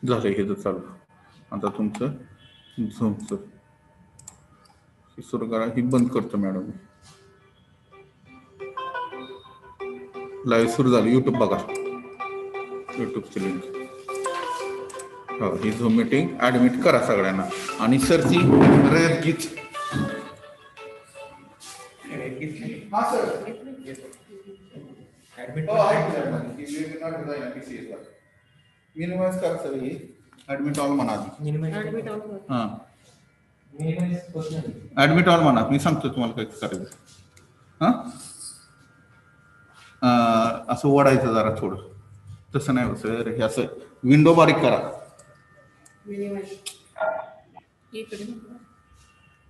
झालं हे तर चालू. आता तुमचं झूमचं हे सुरू करा. ही बंद करतो मॅडम. लाईव्ह सुरू झालं. यूट्यूब बघा, यूट्यूबची लिंक. हो, ही झूम मीटिंग ऍडमिट करा सगळ्यांना. आणि सरची रेअरकीच मिनिमाइज करा सर. ही ऍडमिट ऑल म्हणा. हां, ऍडमिट ऑल म्हणा. मी सांगतो तुम्हाला काय करायचं. हां, असं ओढायचं जरा थोडं. तसं नाही सर, हे असं विंडो बारीक करा.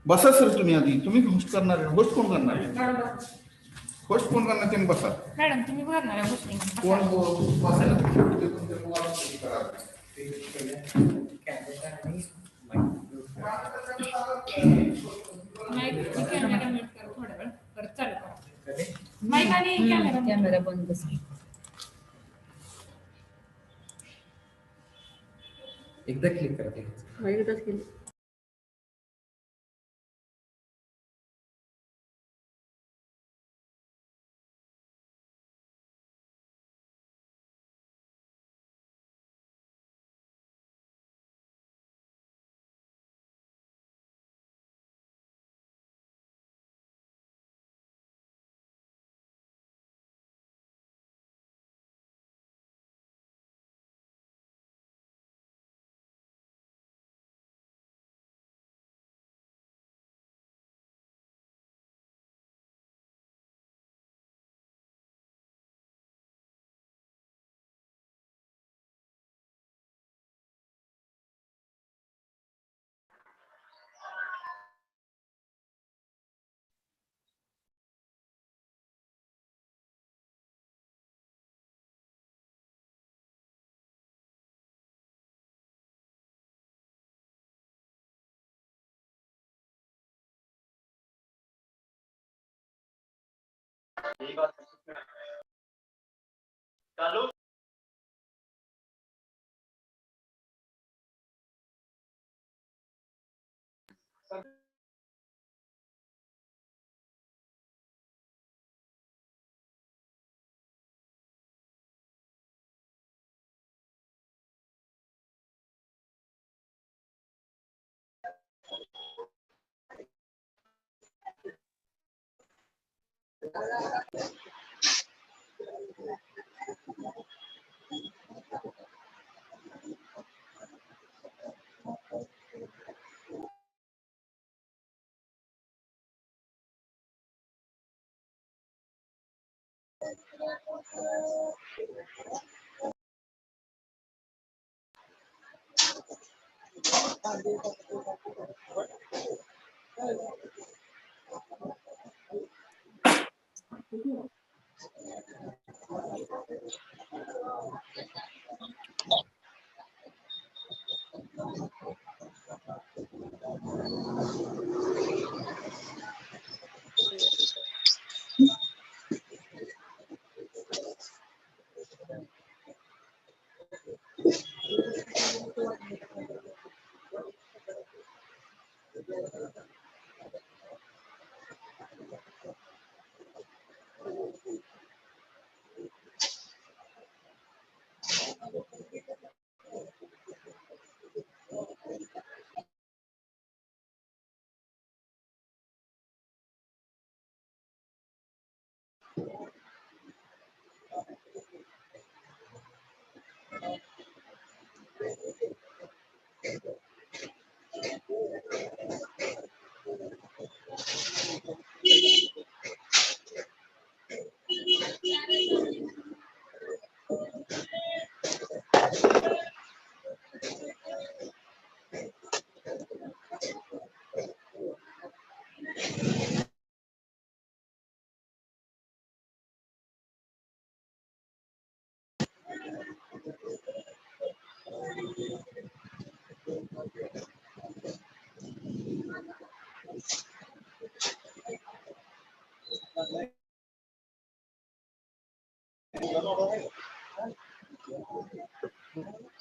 बसा सर तुम्ही आधी. तुम्ही होस्ट करणार आहे. होस्ट कोण करणार आहे? होस्ट कोण करणार तुम्ही बसा. मॅडम तुम्ही करणार आहे होस्टिंग. कोण कॅमेरा बंद. एकदा क्लिक करा. एकदाच केली. चालू.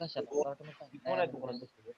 कशाला कोण आहे तू कोणाला बसवलं?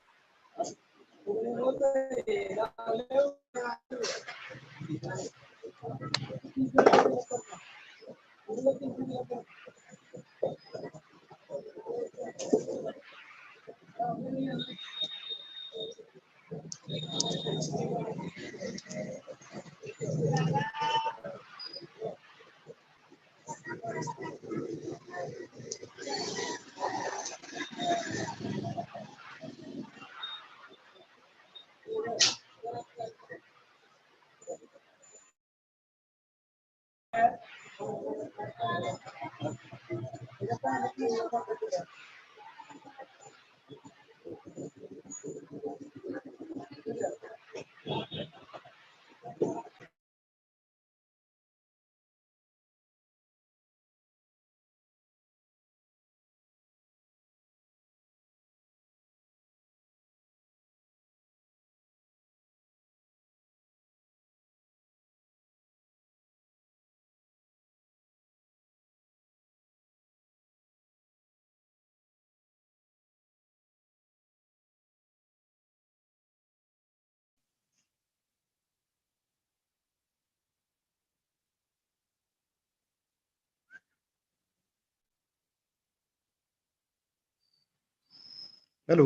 हॅलो.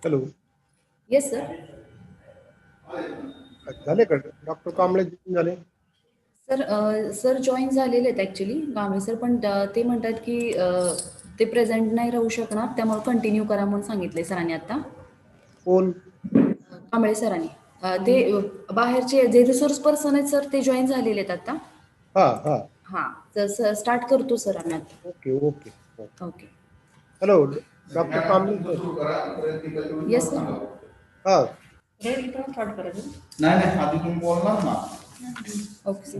हॅलो. Yes sir. झाले का डॉक्टर कांबळे झाले? सर जॉईन झालेले आहेत ॲक्च्युली गांभे सर, पण ते म्हणतात की ते प्रेझेंट नाही राहू शकणार, त्यामुळे कंटिन्यू करा म्हणून सांगितले सरांनी आता. कोण? कांबळे सरांनी. ते बाहेरचे जे रिसोर्स पर्सन आहेत सर ते जॉईन झालेले आहेत आता. हा हा. हां तर स्टार्ट करतो सर आम्ही आता. Okay okay. Okay. Hello doctor Kamble sir. Yes sir. हा. स्टार्ट करायचं. नाही आधी तुम्ही बोलणार ना. Okay, sir.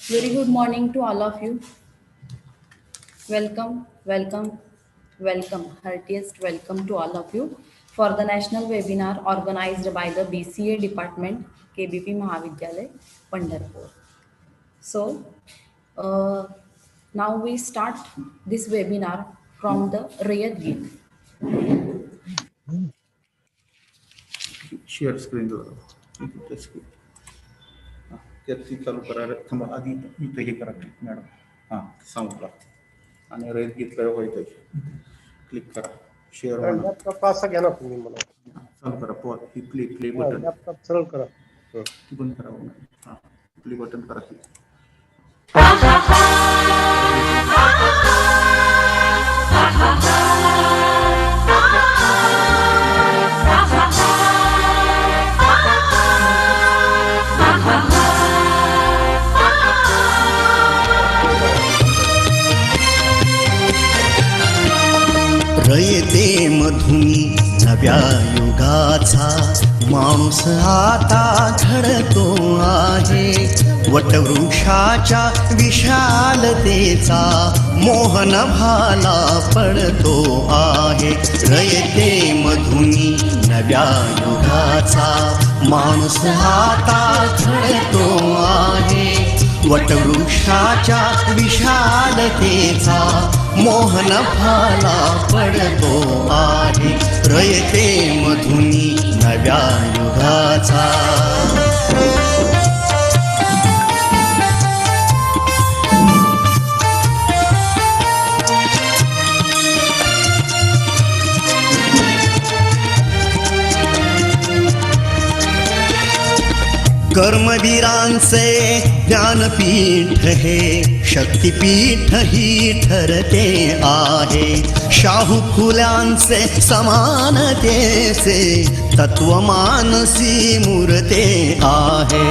Very good morning to all of you. Welcome, welcome, welcome, heartiest welcome to all of you for the national webinar organized by the BCA department, KBP Mahavidyalay, Pandharpur. So, now we start this webinar from the Rayat Geet. Share screen screen त्याची चालू करा. थांबा आधी इथं हे करा click madam. हां सांगू आणि रेट घेतलं व्हायचं क्लिक करा. शेअर लॅपटॉप असा घ्या ना तुम्ही मला. चालू करा. पॉज ही प्ले बटन लॅपटॉप सरळ करा. बंद करा. हां प्ले बटन करा. रयते मधुनी नव्या युगाचा माणूस आता घडतो आहे. वटवृक्षाच्या विशालतेचा मोहन भाला पडतो आहे. रयते मधुनी नव्या युगाचा माणूस आता घडतो आहे. वटवृक्षाच्या विशालतेचा मोहन भाला पडतो आहे. रयते मधुनी नव्या युगाचा. कर्मवीरांचे ज्ञानपीठ हे शक्तिपीठ ही ठरते आहे. शाहू फुल्यांचे समानतेचे तत्व मानसी मूर्ते आहे.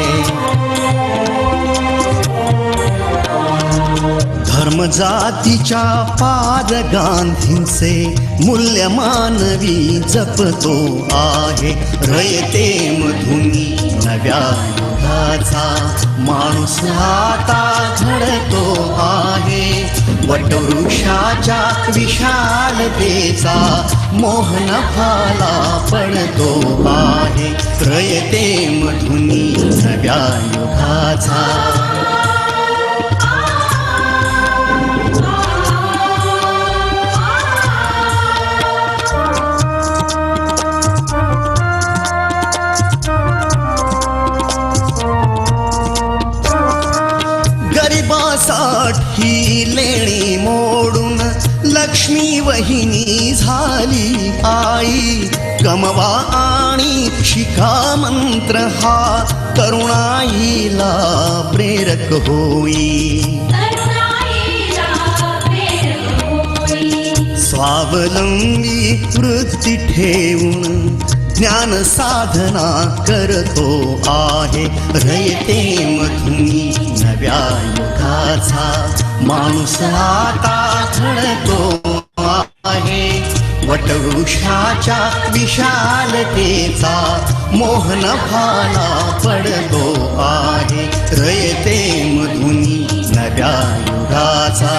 धर्म जातीच्या पाद गांधींचे मूल्य मानवी जपतो आहे. रयते मधुनी नव्या युगाचा माणूस आता घडतो आहे. वटवृक्षाच्या विशालतेचा मोहन भाला पडतो आहे. रयते मधुनी नव्या युगाचा. गरिबासाठी लेणी मोडून लक्ष्मी वहिनी झाली आई. कमवा आणि शिका मंत्र हा तरुणाईला प्रेरक होई. स्वावलंबी वृत्ती ठेवून ज्ञान साधना करतो आहे. रयते मधुनी नव्या युगाचा. माणूस आता घडतो आहे. वटवृक्षाच्या विशालतेचा मोहन भाला पडतो आहे. रयते मधुनी नव्या युगाचा.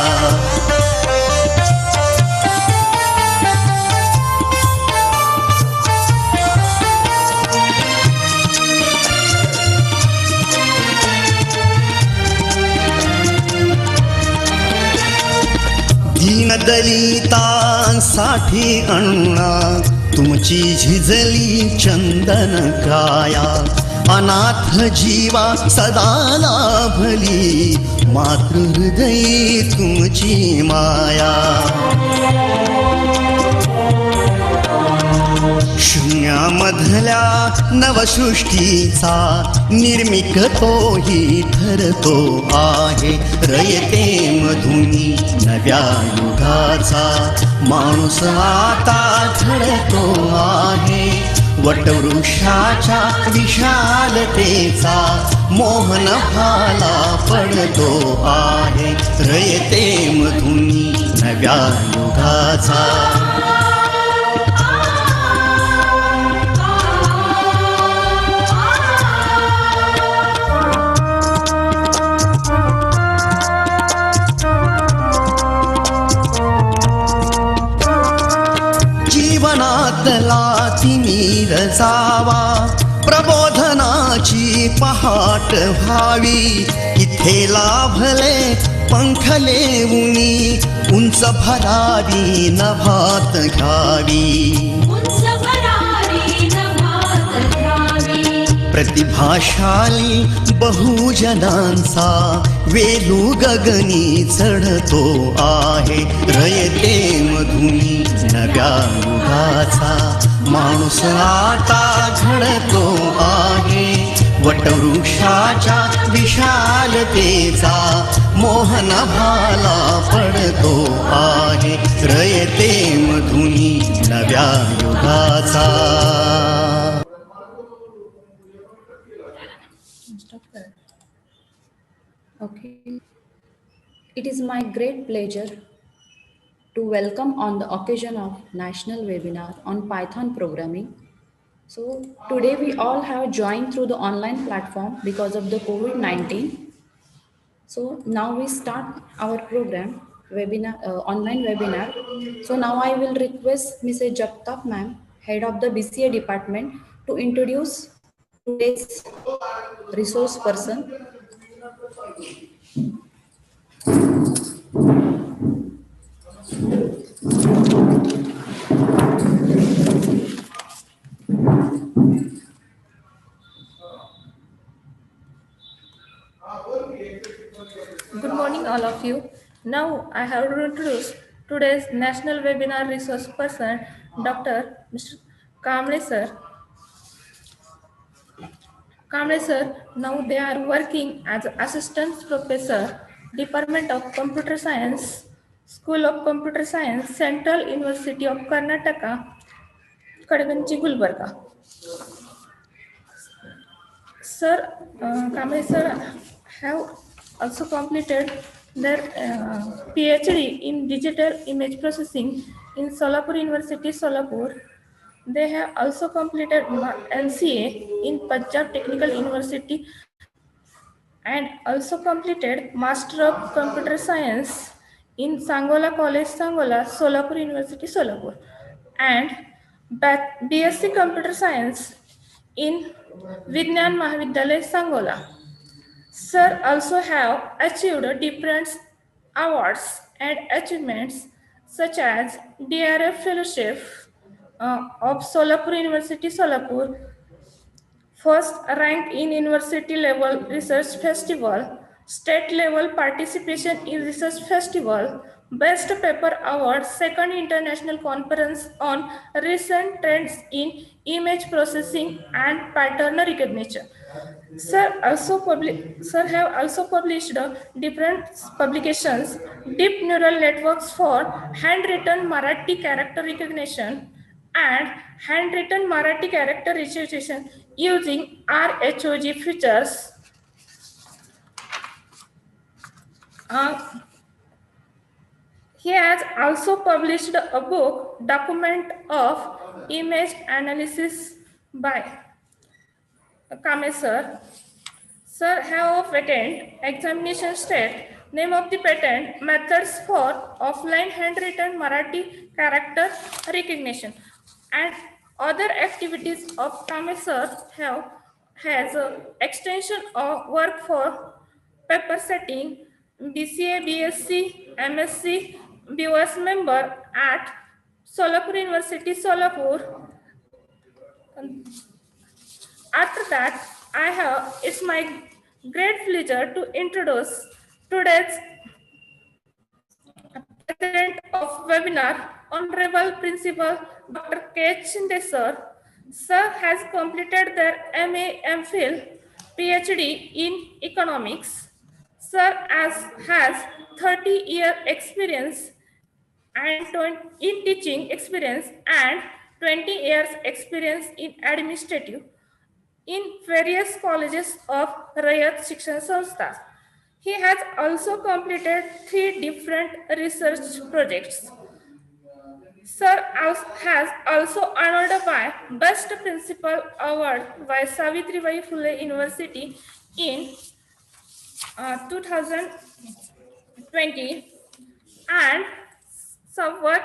दलितांसाठी अण्णा तुमची झिजली चंदन काया. अनाथ जीवा सदा लाभली मातृहृदयी तुमची माया. शून्यामधल्या नवसृष्टीचा निर्मिक तोही ठरतो आहे. रयते मधुनी नव्या युगाचा. माणूस आता घडतो आहे. वटवृक्षाच्या विशालतेचा मोहन भाला पडतो आहे. रयते मधुनी नव्या युगाचा. जीवनातला तिमिर जावा प्रबोधनाची पहाट व्हावी. इथे लाभले पंखले उनी उंच भरारी नभात घ्यावी. प्रतिभाशाली बहुजनांचा वेलू गगनी चढतो आहे. रयते मधुनी नव्या युगाचा. माणूस आता घडतो आहे. वटवृक्षाच्या विशालतेचा मोहन भाला पडतो आहे. रयते मधुनी नव्या युगाचा. Okay. It is my great pleasure to welcome on the occasion of National Webinar on Python Programming. So today we all have joined through the online platform because of the COVID-19. So now we start our program webinar, online webinar. So now I will request Mrs. Dept ma'am, head of the BCA department, to introduce today's resource person. Good morning, all of you. Now I have to introduce today's National Webinar Resource Person, Dr. Mr. Kamble sir. Kamble sir, now they are working as Assistant Professor, Department of Computer Science, School of Computer Science, Central University of Karnataka, Kadaganchi, Gulbarga. Sir, Kamble sir have also completed their PhD in Digital Image Processing in Solapur University, Solapur. They have also completed MCA in Punjab Technical University and also completed Master of Computer Science in Sangola College, Sangola, Solapur University, Solapur, and BSc Computer Science in Vignan Mahavidyalaya, Sangola. Sir also have achieved different awards and achievements such as DRF Fellowship of Solapur University, Solapur, first rank in university level research festival, state level participation in research festival, best paper award, second international conference on recent trends in image processing and pattern recognition. Sir have also published different publications, deep neural networks for handwritten Marathi character recognition and handwritten Marathi character registration using RHOG features. Uh, he has also published a book, Document of Image Analysis by Kamesar. Sir, have a patent, examination state, name of the patent, methods for offline handwritten Marathi character recognition, and other activities of Kamesar has extension of work for paper setting, BCA, BSc, MSc, BOS member at Solapur University, Solapur. After that, it's my great pleasure to introduce today's president of webinar, Honorable Principal Dr. K. Shinde sir. Sir has completed their MA, MPhil, PhD in economics. Sir has 30-year experience and in teaching experience and 20 years experience in administrative in various colleges of Rayat Shikshan Sanstha. He has also completed 3 different research projects. Sir has also honored by Best Principal Award by Savitribai Phule University in 2020 and some work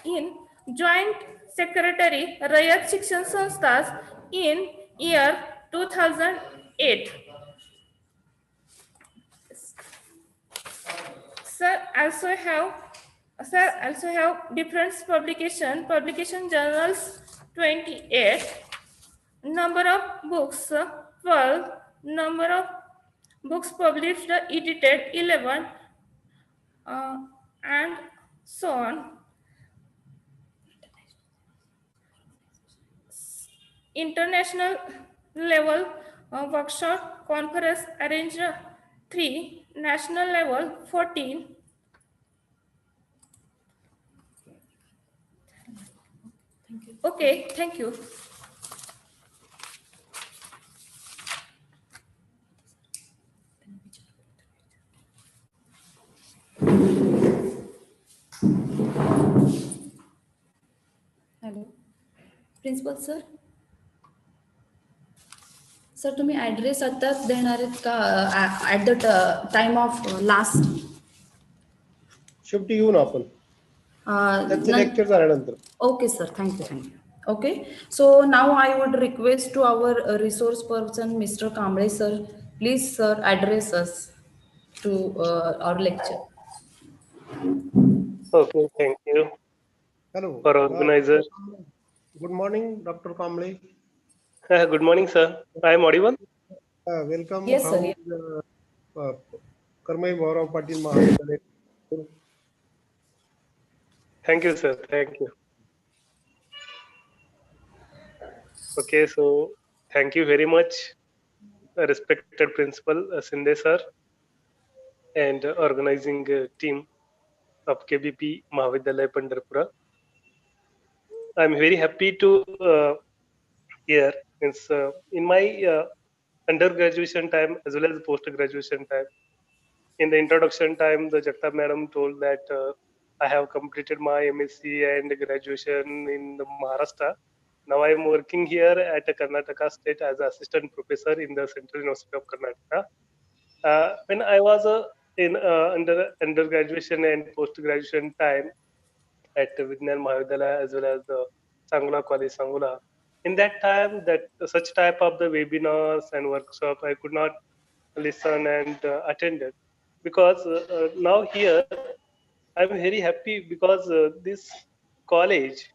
in Joint Secretary Rayat Shikshan Sansthas in year 2008. Sir also have different publication journals 28, number of books 12, number of books published edited 11, and so on. International level workshop conference arranged 3, national level 14. Okay, thank you. Hello principal sir. Sir तुम्ही address आत्ताच देणार आहेत का at the time of last? शेवटी येऊ ना आपण lecture झाल्यानंतर. Okay sir, thank you. Okay, so now I would request to our resource person, Mr. Kamble sir, please sir address us to our lecture. Okay, thank you. Hello. For organizer. Good morning, Dr. Kamble. Good morning, sir. I am audible. Welcome. Yes, sir. Karmay Bhaurav Patil Mahavidyalaya. Thank you, sir. Thank you. Okay, so thank you very much, respected Principal Shinde sir, and organizing team of KBP Mahavidyalaya Pandharpura. I am very happy to hear in my undergraduation time as well as post-graduation time. In the introduction time, the Jagtap madam told that I have completed my MSc and graduation in the Maharashtra. Now I am working here at Karnataka State as assistant professor in the Central University of Karnataka. When I was in undergraduation and post-graduation time at Vignan Mahavidyalaya as well as the Sangula College, Sangula. In that time, that such type of the webinars and workshop I could not listen and attended, because now here I'm very happy because this college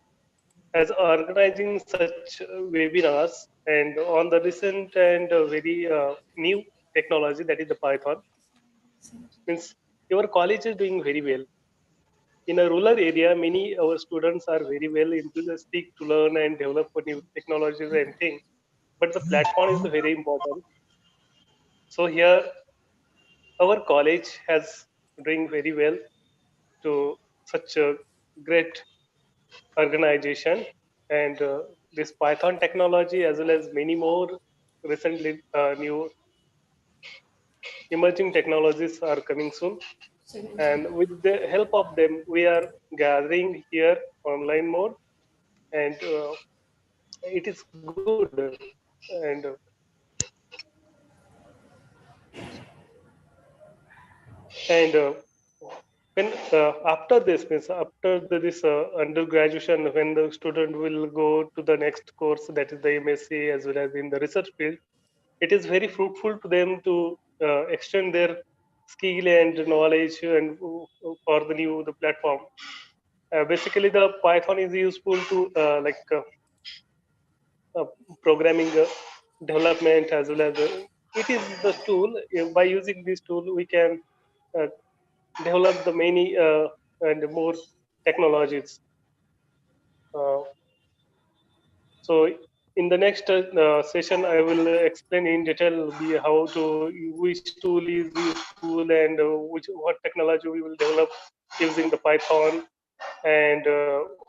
as organizing such webinars and on the recent and very new technology, that is the Python. Means your college is doing very well. In a rural area, many our students are very well enthusiastic to learn and develop new technologies and things. But the platform is very important. So here, our college has doing very well to such a great organization, and this Python technology as well as many more recently new emerging technologies are coming soon. And with the help of them, we are gathering here online mode, and it is good. And and when after this means after this undergraduation, when the student will go to the next course, that is the MSc as well as in the research field, it is very fruitful to them to extend their skill and knowledge and for the new the platform. Basically the Python is useful to uh, programming development as well as it is the tool. By using this tool we can uh, develop the many and more technologies. Uh, so in the next session, I will explain in detail how to which tool is useful and what technology we will develop using the Python, and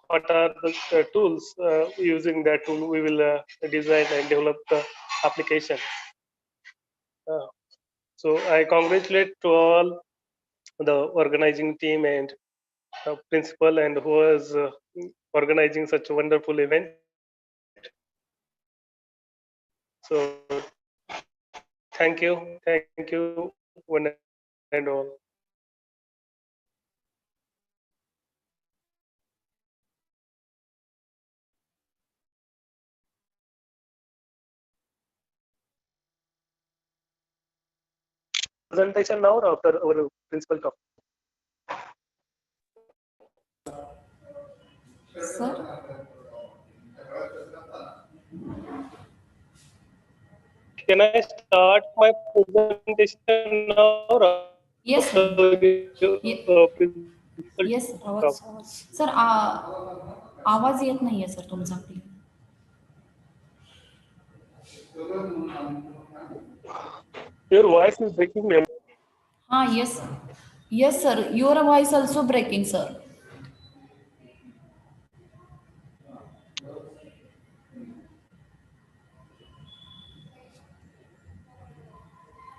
what are the tools using that tool we will design and develop the application. Uh, so I congratulate to all the organizing team and principal and who was organizing such a wonderful event. So thank you one and all. Presentation now or after our principal talk? Sir, Can I start my presentation now or yes, after sir. principal yes talk? आवाज sir आवाज येत नाहीये sir तुमचा clear. Your voice is breaking, ma'am. हा yes yes sir your voice also breaking sir.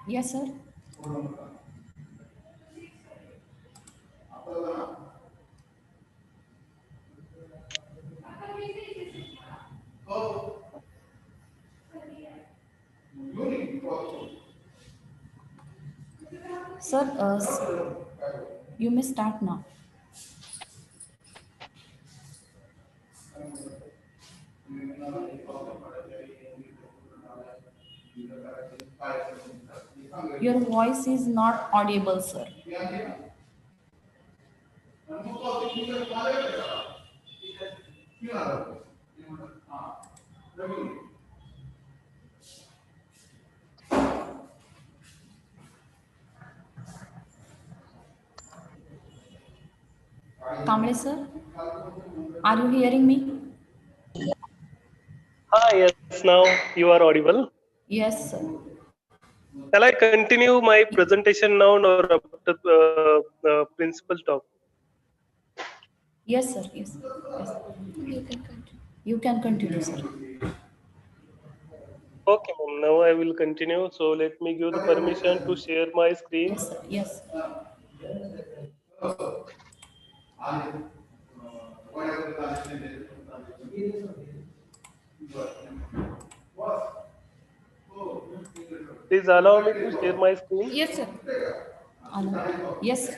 Yes sir. Sir, you may start now. Your voice is not audible, sir. Kamble, sir, are you hearing me? Yes, now you are audible. Yes, sir. Shall I continue my presentation now or after principal talk? Yes, sir. Yes. Yes. You can continue. You can continue, sir. Okay, ma'am. Now I will continue. So let me give the permission to share my screen. Yes, sir. Yes. Please allow me to share my screen. Yes, sir. Hello. Yes.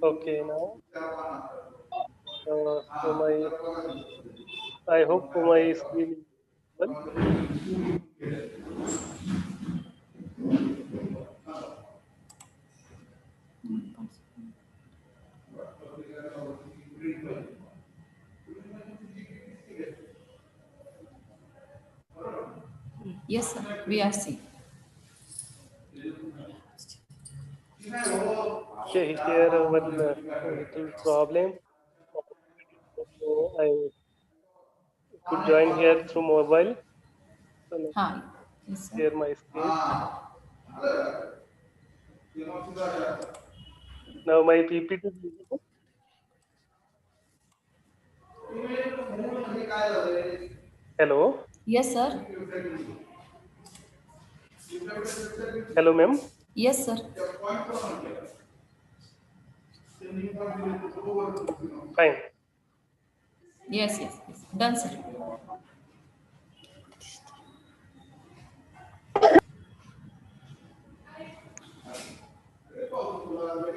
Okay, now so I hope my screen is visible. Yes, sir. We are seeing. Okay, here one little problem. So I could join here through mobile. So let me Hi. Yes, sir. share my screen. Now my PPT is visible. Hello, Yes, sir. hello, ma'am. Yes, sir. Fine. Yes, yes, yes. Done, sir.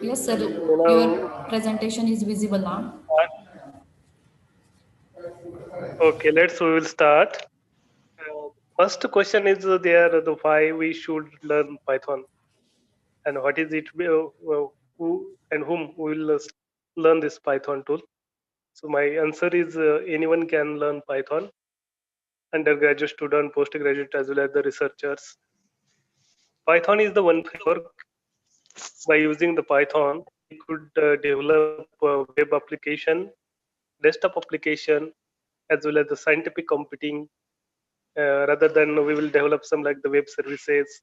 Yes, sir. So Your now, presentation is visible now. okay, we will start. First question is there the why we should learn Python and what is it who and whom will learn this Python tool. So my answer is anyone can learn Python, undergraduate student, postgraduate as well as the researchers. Python is the one framework. By using the Python, we could develop a web application, desktop application, as well as the scientific computing. Rather than we will develop some like the web services,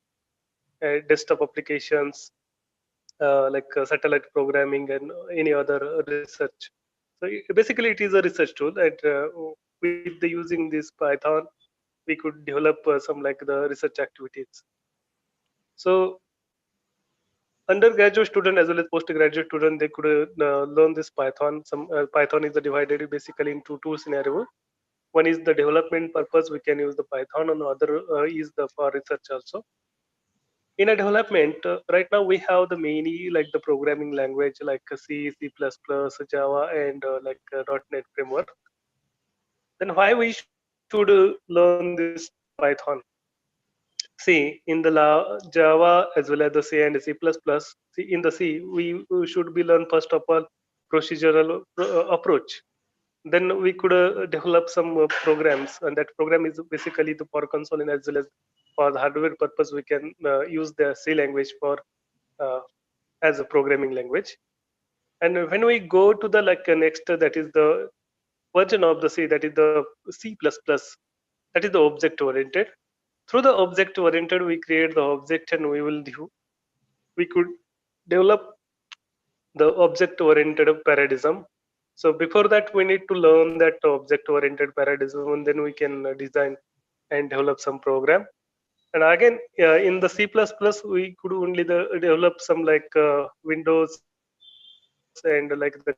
desktop applications, like satellite programming and any other research. So basically, it is a research tool, and with the using this Python, we could develop some like the research activities. So undergraduate student as well as postgraduate student, they could learn this Python. Some Python is divided basically into two scenarios. One is the development purpose, we can use the Python, and the other is the for research also. In a development, right now we have the many like the programming language like C, C++, Java, and .NET framework. Then why we should learn this Python? See, in the Java as well as the C and C++, see, in the C, we should be learn first of all procedural approach. Then we could develop some programs, and that program is basically the for console and as well as for the hardware purpose. We can use the C language for uh, as a programming language. And when we go to the like next, that is the version of the C, that is the C++, that is the object oriented. Through the object oriented, we create the object, and we could develop the object oriented paradigm. So before that, we need to learn that object oriented paradigm, and then we can design and develop some program. And again, in the C++, we could only develop some like Windows and like the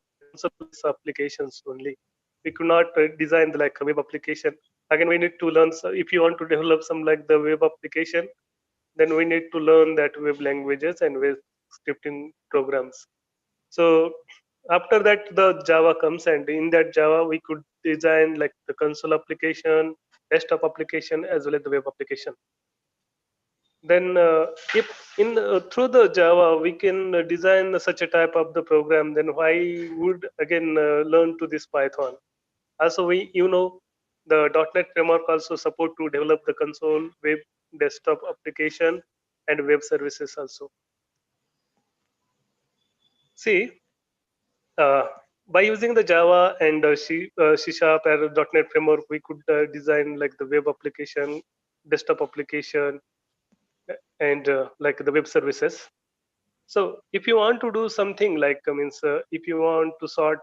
applications only. We could not design the like a web application. Again, we need to learn. So if you want to develop some like the web application, then we need to learn that web languages and web scripting programs. So after that, the Java comes, and in that Java, we could design like the console application, desktop application, as well as the web application. Then if in through the Java we can design such a type of the program, then why would again learn to this Python? Also, the .NET framework also support to develop the console, web, desktop application, and web services also. See, uh, by using the Java and C Sharp or .NET framework, we could design like the web application, desktop application, and like the web services. So if you want to do something like if you want to sort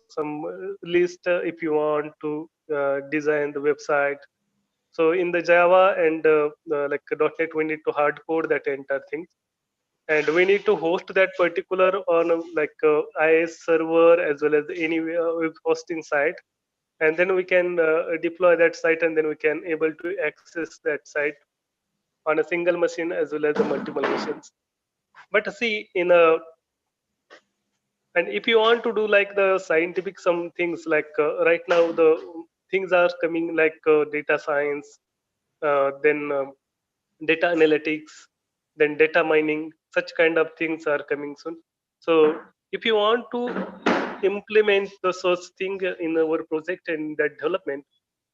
some list, if you want to design the website, so in the Java and like .NET, we need to hard code that entire thing, and we need to host that particular on IIS server as well as any web hosting site, and then we can deploy that site, and then we can able to access that site on a single machine as well as the multiple machines. But see, in a and if you want to do like the scientific some things like right now the things are coming like data science, then data analytics, then data mining, such kind of things are coming soon. So if you want to implement the such thing in our project and that development,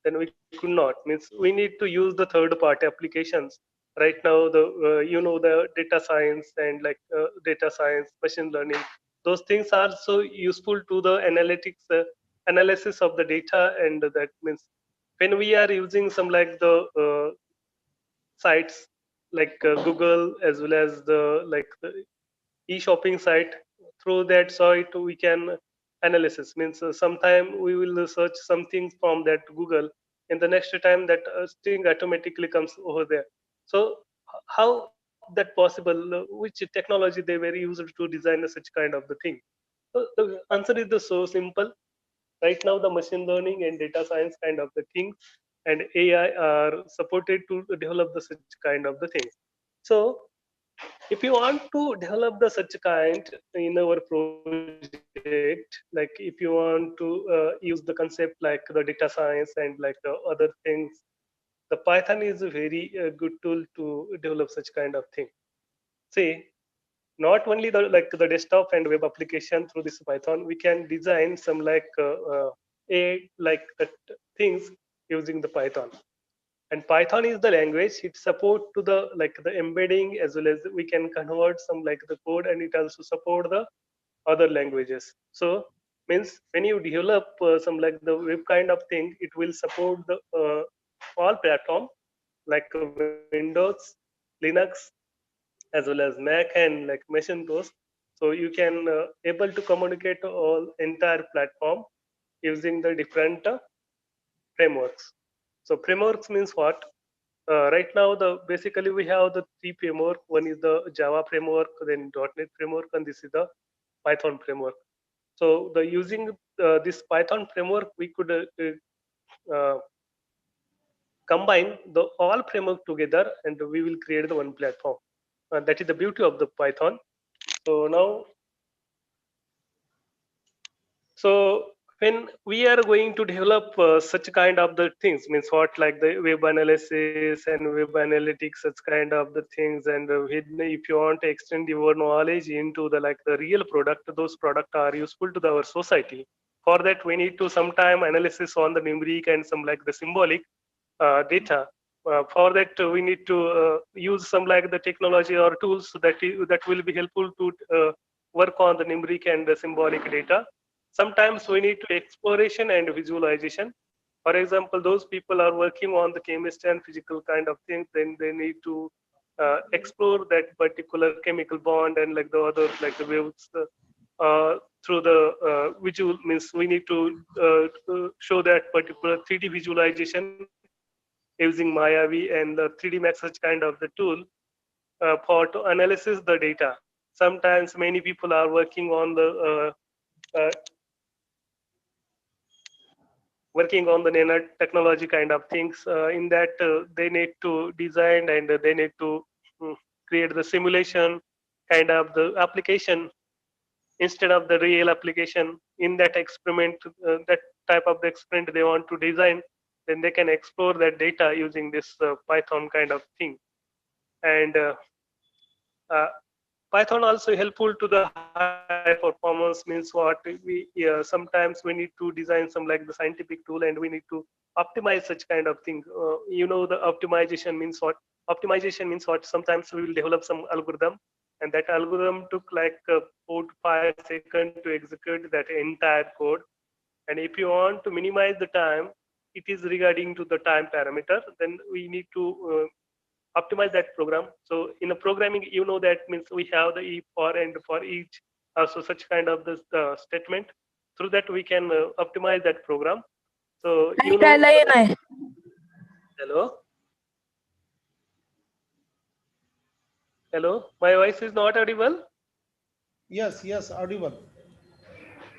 then we could not. Means we need to use the third party applications. Right now, the the data science and like data science, machine learning, those things are so useful to the analytics analysis of the data, and that means when we are using some like the sites like Google as well as the like the e-shopping site. Through that site we can analysis. Means sometime we will search something from that Google, and the next time that thing automatically comes over there. So how that possible? Which technology they were used to design such kind of the thing? So the answer is the so simple. Right now the machine learning and data science kind of the things and AI are supported to develop the such kind of the things. So if you want to develop the such kind in our project, like if you want to use the concept like the data science and like the other things, the Python is a very good tool to develop such kind of thing. See, not only the like the desktop and web application through this Python, we can design some like a like things using the Python. And Python is the language, it support to the like the embedding, as well as we can convert some like the code, and it also support the other languages. So means when you develop some like the web kind of thing, it will support the all platform like Windows, Linux, as well as Mac and like Macintosh. So you can able to communicate all entire platform using the different frameworks. So frameworks means what? Right now, the basically we have the three framework. One is the Java framework, then .NET framework, and this is the Python framework. So the using this Python framework, we could combine the all framework together, and we will create the one platform. That is the beauty of the Python. So now, so when we are going to develop such kind of the things, means what, like the web analysis and web analytics, such kind of the things, and if you want to extend your knowledge into the like the real product, those products are useful to our society. For that, we need to sometime analysis on the numeric and some like the symbolic data. For that, we need to use some like the technology or tools that will be helpful to work on the numeric and the symbolic data. Sometimes we need to exploration and visualization. For example, those people are working on the chemistry and physical kind of things, then they need to explore that particular chemical bond and like the other like the waves through the visual. Means we need to show that particular 3D visualization using Mayavi and the 3D Max, such kind of the tool for to analysis the data. Sometimes many people are working on the nanotechnology kind of things. In that, they need to design and they need to create the simulation kind of the application instead of the real application. In that experiment, that type of the experiment they want to design, then they can explore that data using this Python kind of thing. And uh, Python also helpful to the high performance. Means what, we sometimes we need to design some like the scientific tool, and we need to optimize such kind of thing. The optimization means what? Optimization means what? Sometimes we will develop some algorithm, and that algorithm took like 4 to 5 seconds to execute that entire code. And if you want to minimize the time, it is regarding to the time parameter. Then we need to optimize that program. So in a programming, that means we have the if, for, and for each, so such kind of this statement. Through that we can optimize that program. So hello, my voice is not audible. Yes, audible.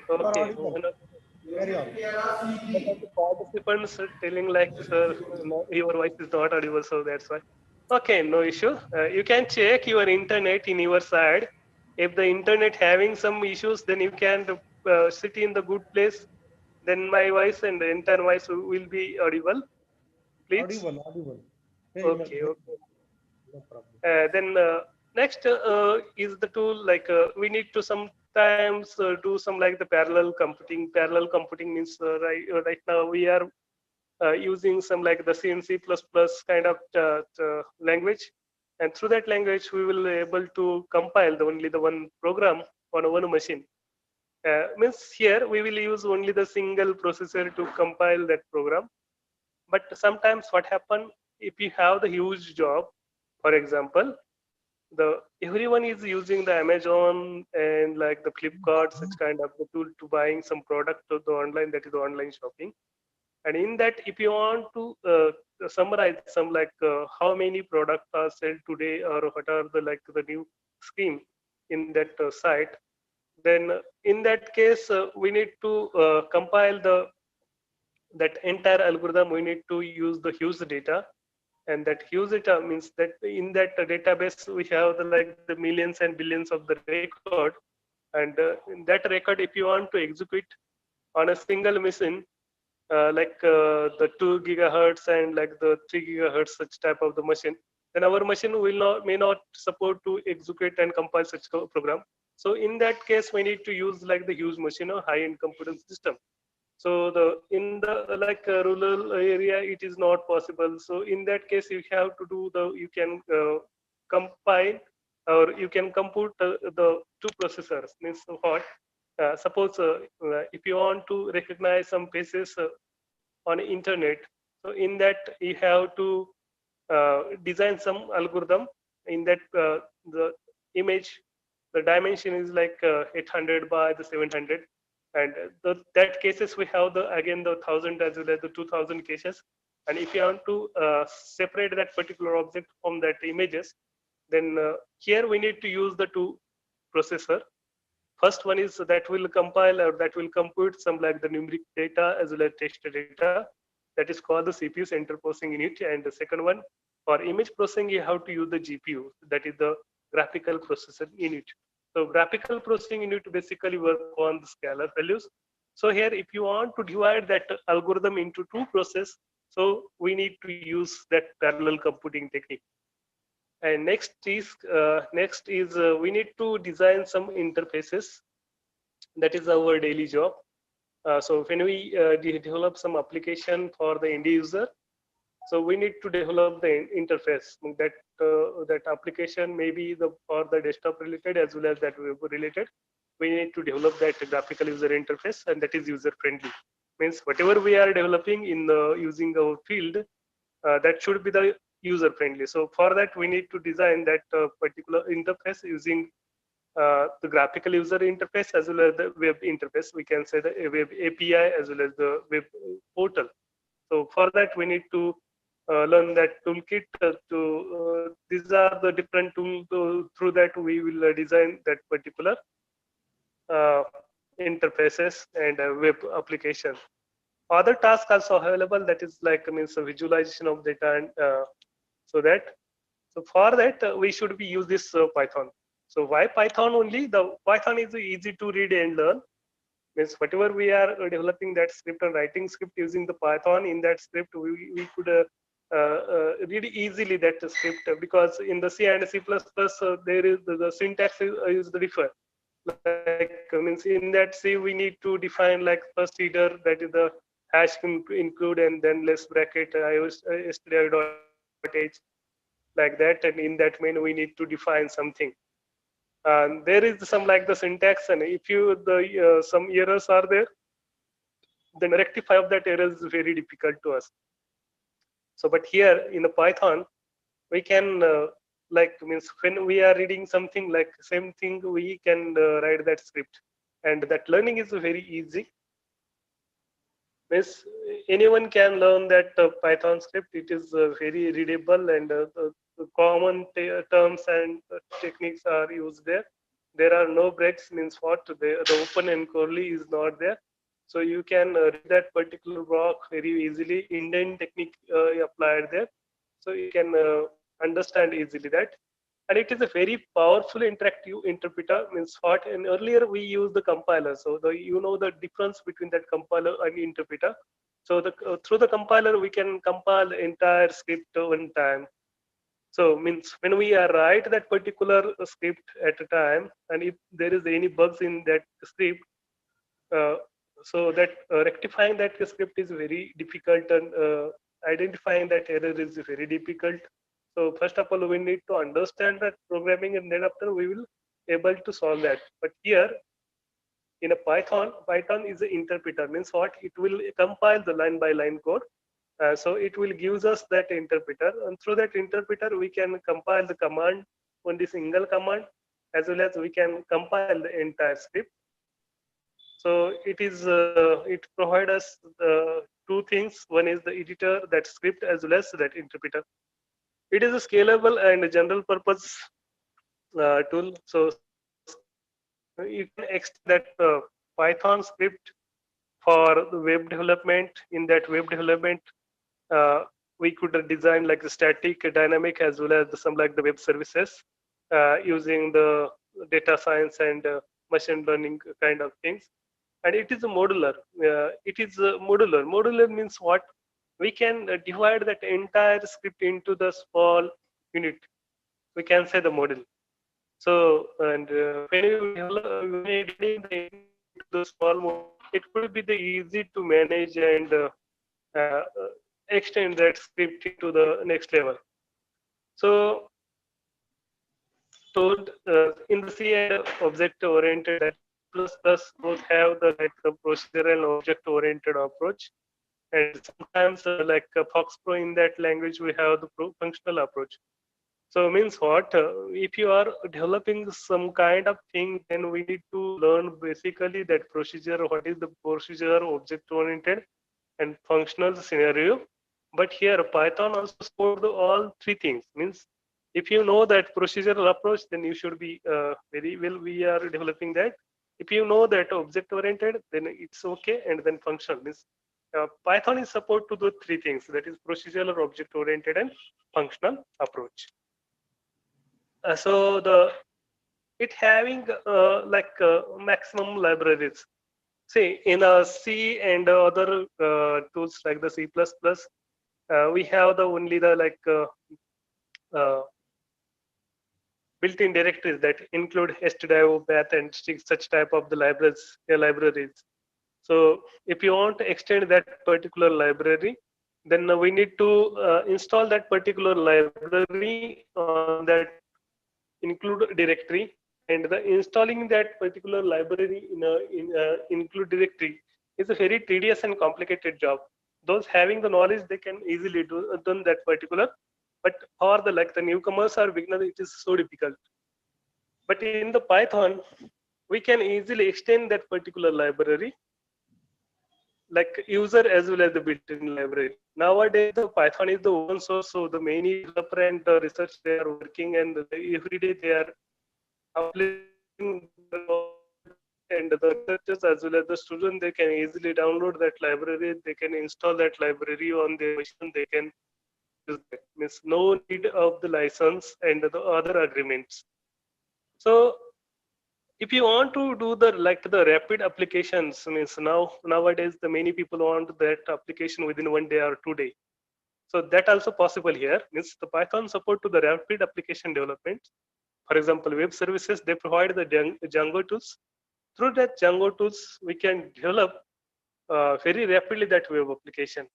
Okay. Audible. Carry on. But the participants are telling like, sir, no, your voice is not audible, so that's why. Okay, no issue. You can check your internet in your side. If the internet having some issues, then you can sit in the good place. Then my voice and the entire voice will be audible. Please. Audible, audible. Very much, Okay, very, okay. no problem. Then next is the tool like we need to sometimes do some like the parallel computing. Parallel computing means right now we are using some like the C and C++ kind of language, and through that language we will be able to compile only the one program on one machine. Means here we will use only the single processor to compile that program. But sometimes what happen if you have the huge job, for example, the everyone is using the Amazon and like the Flipkart, such kind of the tool to buying some product to the online, that is the online shopping. And in that, if you want to summarize some like how many products are sold today or what are the like the new scheme in that site, then in that case we need to compile the that entire algorithm. We need to use the huge data, and that huge data means that in that database we have the like the millions and billions of the record. And in that record, if you want to execute on a single machine the 2 gigahertz and like the 3 gigahertz such type of the machine, then our machine will not may not support to execute and compile such program. So in that case we need to use like the huge machine or high end computing system. So the in the like rural area it is not possible. So in that case you have to do the you can compile or you can compute the two processors. Means what, suppose if you want to recognize some faces on internet, so in that you have to design some algorithm. In that the image, the dimension is like 800 by the 700, and that cases we have the again the 1000 as well as the 2000 cases. And if you want to separate that particular object from that images, then here we need to use the two processor. First one is that will compile or that will compute some like the numeric data as well as text data. That is called the CPU, central processing unit. And the second one, for image processing, you have to use the GPU. That is the graphical processing unit. So graphical processing unit basically work on the scalar values. So here, if you want to divide that algorithm into two process, so we need to use that parallel computing technique. And next is we need to design some interfaces. That is our daily job. So when we develop some application for the end user, so we need to develop the interface. That application may be the for the desktop related as well as that web related. We need to develop that graphical user interface, and that is user friendly. Means whatever we are developing in the using our field, that should be the user friendly. So for that we need to design that particular interface using the graphical user interface as well as the web interface. We can say the web API as well as the web portal. So for that we need to learn that toolkit. These are the different tools. Through that we will design that particular uh, interfaces and web application. Other tasks also available. That is like means a visualization of data, and so for that we should be use this Python. So why Python only? The Python is easy to read and learn. Means whatever we are developing that script and writing script using the Python, in that script we could read easily that script, because in the C and C++ there is the syntax is different. Like means in that C we need to define like first header, that is the hash include and then less bracket stdio.h, like that, and in that main we need to define something. And there is some like the syntax, and if you the some errors are there, then rectify of that error is very difficult to us. So but here in the Python we can like means when we are reading something like same thing, we can write that script, and that learning is very easy. Means anyone can learn that Python script. It is very readable, and the common terms and techniques are used there. There are no breaks. Means what, the open and curly is not there. So you can read that particular block very easily. Indent technique applied there. So you can understand easily that. And it is a very powerful interactive interpreter. Means what? And earlier we used the compiler, so you know the difference between that compiler and interpreter. So through the compiler we can compile the entire script one time. So means when we write that particular script at a time, and if there is any bugs in that script, uh, so that rectifying that script is very difficult, and identifying that error is very difficult. So first of all, we need to understand that programming, and then after we will able to solve that. But here in a Python is an interpreter. Means what? It will compile the line by line code. So it will gives us that interpreter, and through that interpreter we can compile the command, only single command, as well as we can compile the entire script. So it provides us two things. One is the editor, that script, as well as that interpreter. It is a scalable and general purpose tool. So you can extend that Python script for the web development. In that web development, we could design like the static, dynamic, as well as some like the web services using the data science and machine learning kind of things. And it is a modular. It is a modular. Modular means what? We can divide that entire script into the small unit. We can say the model. So, and when you dividing the small model, it will be the easy to manage and uh, extend that script to the next level. So, told in the C and object oriented, that plus both have the like the procedural and object oriented approach, and sometimes like FoxPro, in that language we have the functional approach. So means what? If you are developing some kind of thing, then we need to learn basically that procedure. What is the procedure, object oriented, and functional scenario. But here Python also support all three things. Means if you know that procedural approach, then you should be very well. We are developing that. If you know that object oriented, then it's okay. And then functional means Python is support to the three things, that is procedural, object oriented, and functional approach. So it having maximum libraries. See, in C and other tools like the C++, we have the only the like built-in directories that include stdio, path, and such type of the libraries. So if you want to extend that particular library, then we need to install that particular library on that include directory, and the installing that particular library in include directory is a very tedious and complicated job. Those having the knowledge, they can easily done that particular, but for the like the newcomers or beginner, it is so difficult. But in the Python, we can easily extend that particular library, like user as well as the built-in library. Nowadays, the Python is the open source, so the many developer and research, they are working, and every day they are uploading, and the researchers as well as the student, they can easily download that library. They can install that library on their machine. They can use that. Means no need of the license and the other agreements. So if you want to do the like the rapid applications, means nowadays the many people want that application within 1 day or 2 days. So that also possible here. Means the Python support to the rapid application development. For example, web services, they provide the Django tools. Through that Django tools, we can develop very rapidly that web application.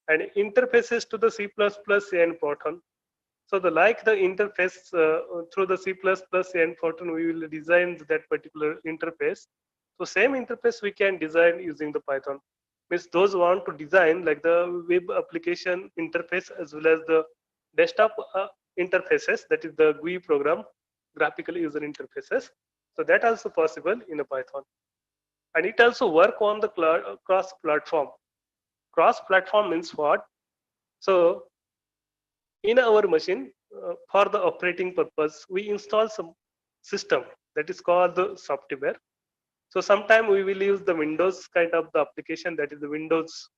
And interfaces to the C++ and Python. So the like the interface through the C++ and Python, we will design that particular interface. So same interface we can design using the Python. Means those who want to design like the web application interface as well as the desktop interfaces, that is the GUI program, graphical user interfaces. So that also possible in a Python. And it also work on the cross-platform. Cross-platform means what? So in our machine, for the operating purpose, we install some system that is called the software. So sometime we will use the Windows kind of the application, that is the Windows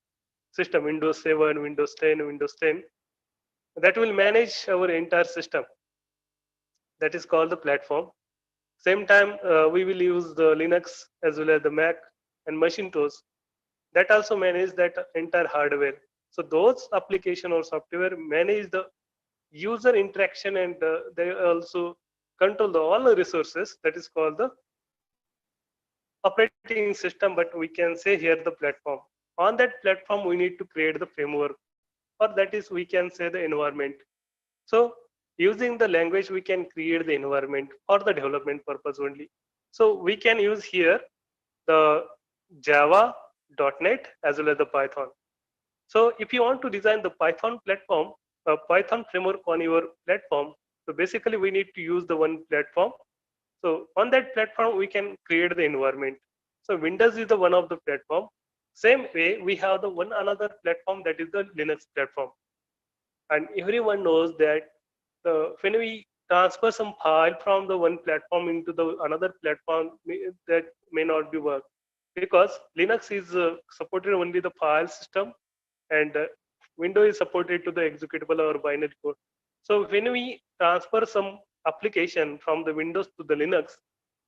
system, Windows 7, Windows 10, Windows 10. that will manage our entire system. That is called the platform. Same time, we will use the Linux as well as the Mac and Macintosh. That also manage that entire hardware. So those application or software manage the user interaction, and they also control all the resources. That is called the operating system, but we can say here the platform. On that platform, we need to create the framework, or that is we can say the environment. So using the language, we can create the environment for the development purpose only. So we can use here the Java, .NET as well as the Python. So if you want to design the Python platform, a Python framework on your platform, so basically we need to use the one platform. So on that platform, we can create the environment. So Windows is the one of the platform. Same way, we have the one another platform, that is the Linux platform. And everyone knows that when we transfer some file from the one platform into the another platform, that may not be work, because Linux is supported only the file system, and Windows is supported to the executable or binary code. So when we transfer some application from the Windows to the Linux,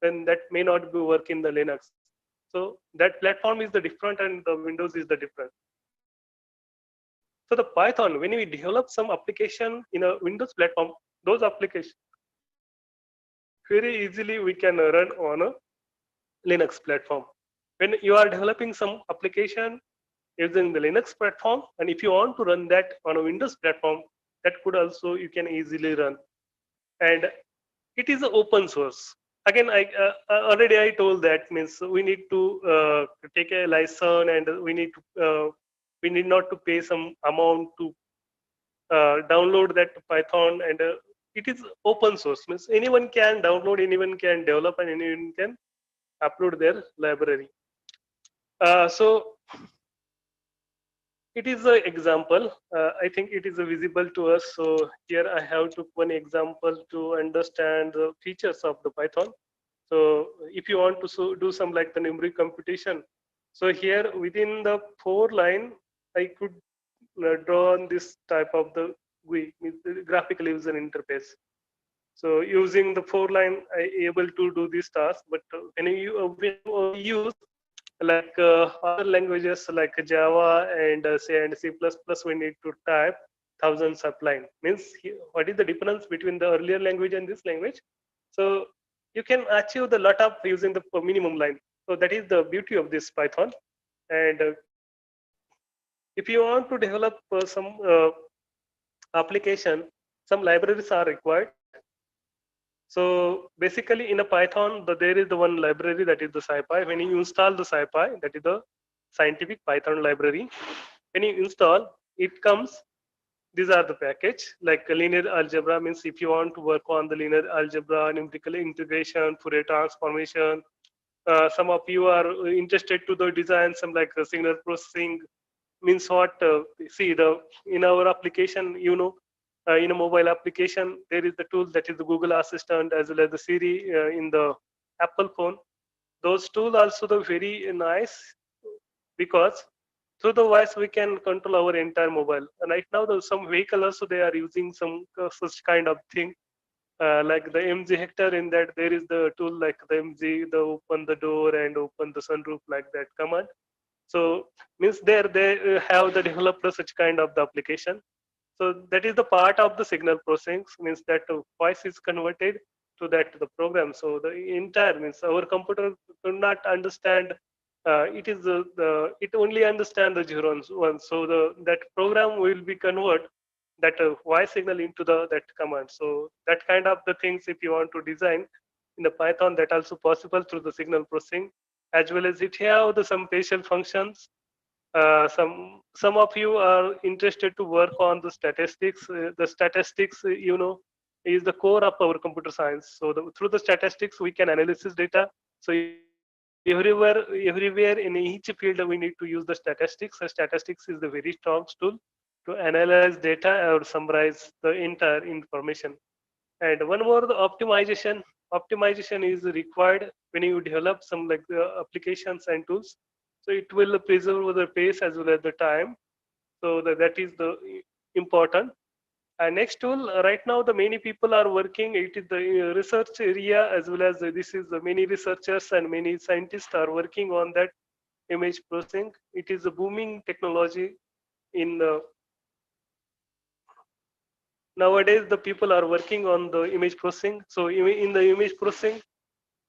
then that may not be work in the Linux. So that platform is the different, and the Windows is the different. So the Python, when we develop some application in a Windows platform, those applications very easily we can run on a Linux platform. When you are developing some application using the Linux platform, and if you want to run that on a Windows platform, that could also you can easily run. And it is open source. Again, already I told that means we need to take a license, and we need not to pay some amount to download that Python, and it is open source. Means anyone can download, anyone can develop, and anyone can upload their library. So it is an example. I think it is visible to us. So here I have took one example to understand the features of the Python. So if you want to do some like the numeric computation, so here within the 4 line, I could draw on this type of the GUI, graphical user interface. So using the 4 line, I able to do this task. But when you use like other languages like Java and C++, we need to type thousands of line. Means what is the difference between the earlier language and this language? So you can achieve the lot of using the minimum line. So that is the beauty of this Python. And if you want to develop some application, some libraries are required. So basically in a Python, there is the one library, that is the SciPy. When you install the SciPy, that is the scientific Python library. When you install, it comes, these are the package, like linear algebra. Means if you want to work on the linear algebra, numerical integration, Fourier transformation, some of you are interested to the design some like signal processing. Means what, see in our application, in a mobile application, there is the tool that is the Google Assistant as well as the Siri in the Apple phone. Those tools also the very nice, because through the voice we can control our entire mobile. And right now, some vehicle also they are using some such kind of thing, like the MG Hector. In that there is the tool like the MG, the open the door and open the sunroof, like that command. So means there they have the developer such kind of the application. So that is the part of the signal processing, means that voice is converted to that the program. So the entire means our computer could not understand. It only understand the zeros one. So that program will be convert that voice signal into that command. So that kind of the things, if you want to design in the Python, that also possible through the signal processing, as well as it have some facial functions. Some of you are interested to work on the statistics. The statistics, is the core of our computer science. So through the statistics, we can analysis data. So everywhere in each field, we need to use the statistics. So statistics is the very strong tool to analyze data or summarize the entire information. And one more, the optimization. Optimization is required when you develop some like the applications and tools. So it will preserve the pace as well as the time. So that is the important. Next tool, right now the many people are working, it is the research area as well as this is the many researchers and many scientists are working on that image processing. It is a booming technology in nowadays the people are working on the image processing. So in the image processing,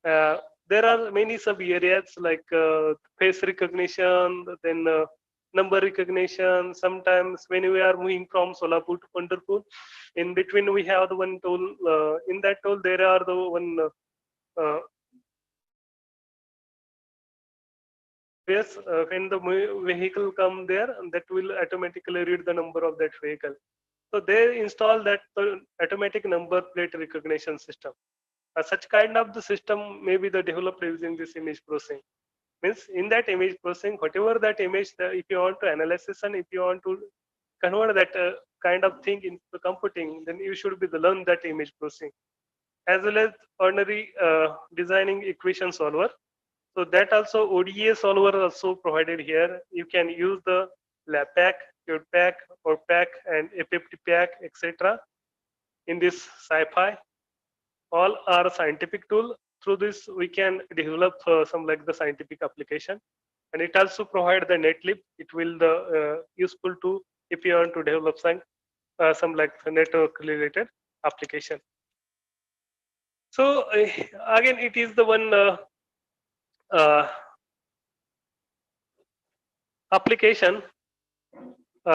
uh, there are many sub areas like face recognition, then number recognition. Sometimes when we are moving from Solapur to Pandharpur, in between we have the one tool. In that tool, there are the one uh, yes, when the vehicle come there, and that will automatically read the number of that vehicle. So they install that automatic number plate recognition system. Such kind of the system may be the developed using this image processing. Means in that image processing, whatever that image, if you want to analysis and if you want to convert that kind of thing into computing, then you should be the learn that image processing, as well as ordinary designing equation solver. So that also ODA solver also provided here. You can use the lab pack, code pack, or pack, and FFT pack, etc. in this sci-fi. All are scientific tool. Through this, we can develop some like the scientific application, and it also provide the netlib. It will the useful to if you want to develop some like network related application. So again, it is the one uh, application.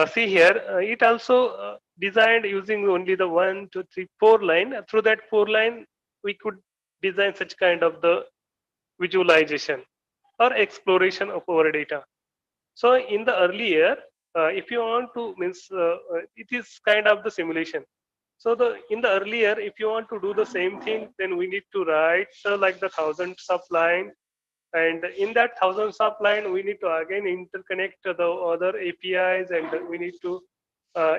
See here, it also designed using only the 1, 2, 3, 4 line. Through that 4 line, we could design such kind of the visualization or exploration of our data. So in the earlier, if you want to means it is kind of the simulation. So in the earlier, if you want to do the same thing, then we need to write like the thousands of line, and in that thousands of line, we need to again interconnect the other APIs, and we need to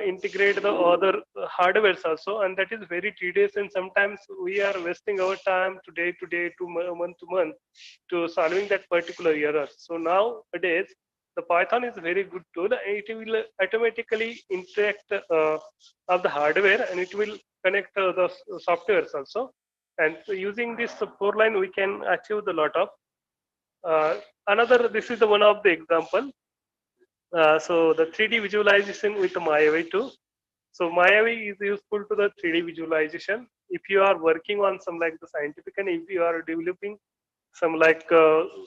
integrate the other hardwares also, and that is very tedious. And sometimes we are wasting our time today, month to month, to solving that particular error. So nowadays, the Python is a very good tool. It will automatically interact of the hardware, and it will connect the softwares also. And so using this 4 line, we can achieve the lot of this is the one of the example. So the 3D visualization with Mayavi too. So Mayavi is useful to the 3D visualization. If you are working on some like the scientific, and if you are developing some like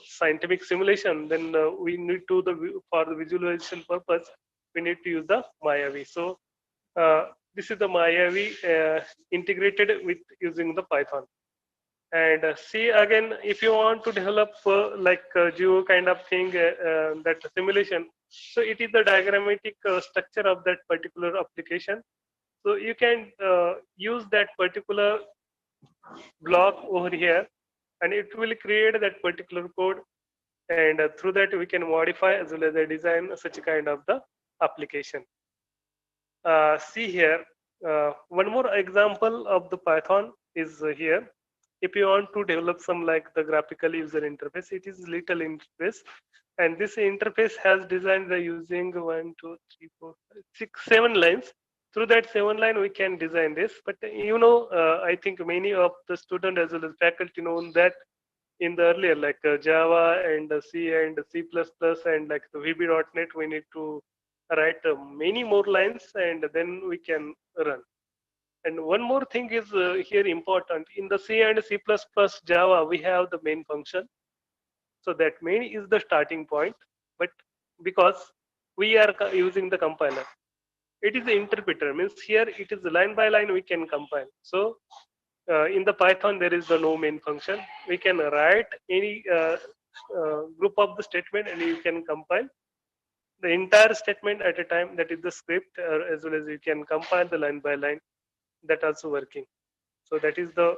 scientific simulation, then we need to for the visualization purpose, we need to use the Mayavi. So this is the Mayavi integrated with using the Python. And see again, if you want to develop like geo kind of thing, that simulation, so it is the diagrammatic structure of that particular application. So you can use that particular block over here, and it will create that particular code, and through that we can modify as well as design such a kind of the application. See here, one more example of the Python is here. If you want to develop some like the graphical user interface, it is little interface, and this interface has designed the using 1, 2, 3, 4, 5, 6, 7 lines. Through that 7 line, we can design this. But you know, I think many of the student as well as faculty know that in the earlier like Java and C and C++ and like the VB.NET, we need to write many more lines, and then we can run. And one more thing is here important. In the C and C++ Java, we have the main function. So that main is the starting point, but because we are using the compiler, it is the interpreter. Means here it is line by line we can compile. So in the Python, there is the no main function. We can write any group of the statement, and you can compile the entire statement at a time. That is the script, as well as you can compile the line by line. That also working. So that is the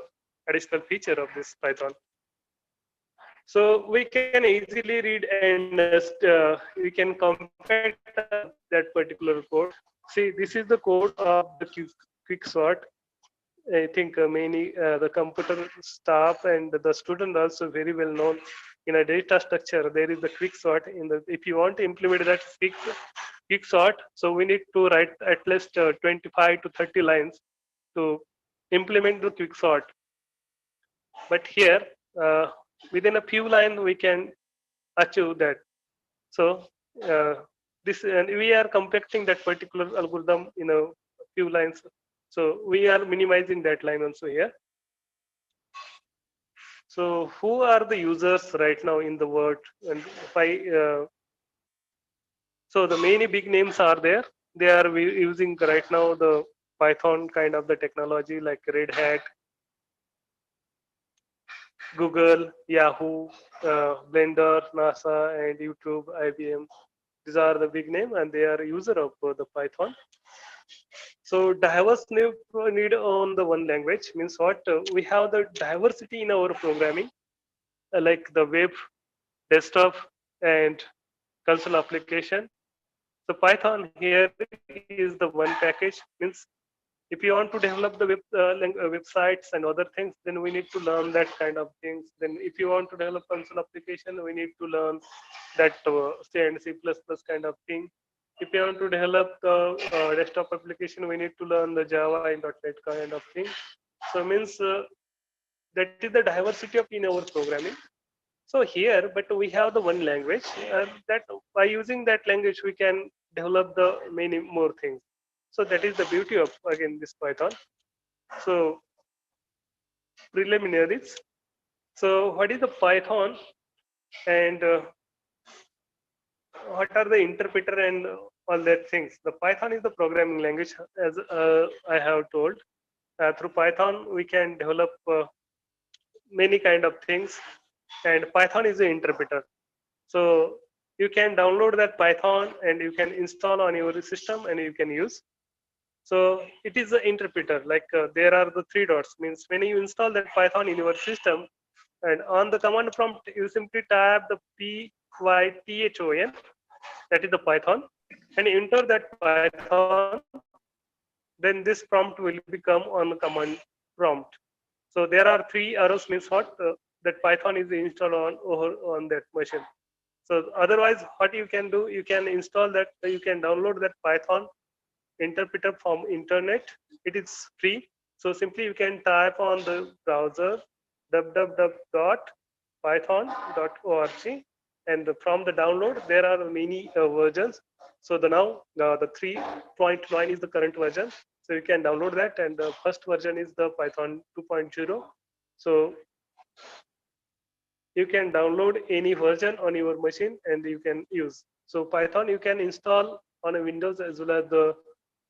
additional feature of this Python. So we can easily read, and we can compare that particular code. See, this is the code of the quick sort. I think many the computer staff and the student also very well known in a data structure. There is the quick sort in the. If you want to implement that quick quick sort. So we need to write at least 25 to 30 lines to implement the quick sort. But here, within a few lines, we can achieve that. So this, and we are compacting that particular algorithm in a few lines. So we are minimizing that line also here. So who are the users right now in the world? And if I, so the many big names are there. They are using right now the Python kind of the technology like Red Hat, Google, Yahoo, Blender, NASA, and YouTube, IBM. These are the big name, and they are user of the Python. So diverse need on the one language means what? We have the diversity in our programming, like the web, desktop, and console application. So Python here is the one package. Means if you want to develop the websites and other things, then we need to learn that kind of things. Then if you want to develop console application, we need to learn that C and C++ kind of thing. If you want to develop the desktop application, we need to learn the Java and .NET kind of thing. So means that is the diversity of in our programming. So here, but we have the one language that by using that language, we can develop the many more things. So that is the beauty of, again, this Python. So preliminaries. So what is the Python, and what are the interpreter and all that things? The Python is the programming language, as I have told. Through Python, we can develop many kind of things, and Python is the interpreter. So you can download that Python and you can install on your system and you can use. So it is an interpreter, like there are the three dots, means when you install that Python in your system, and on the command prompt, you simply type the Python, that is the Python, and enter that Python, then this prompt will become on the command prompt. So there are three arrows, means what? That Python is installed on that machine. So otherwise, what you can do, you can install that, you can download that Python interpreter from internet. It is free. So simply you can type on the browser www.python.org, and from the download there are many versions. So now the 3.9 is the current version. So you can download that, and the first version is the Python 2.0. So you can download any version on your machine and you can use. So Python you can install on a Windows as well as the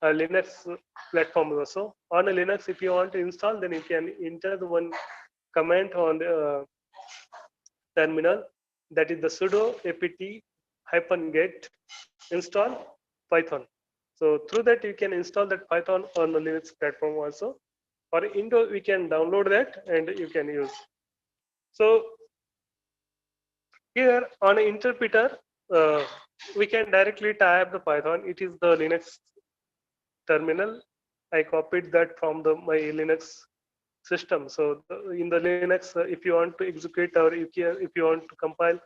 Linux platform also. On a Linux, if you want to install, then you can enter the one command on the terminal, that is the sudo apt-get install Python. So through that you can install that Python on the Linux platform also. Or Windows, we can download that and you can use. So here on an interpreter, we can directly type the Python. It is the Linux terminal. I copied that from my Linux system. So in the Linux, if you want to execute or if you want to compile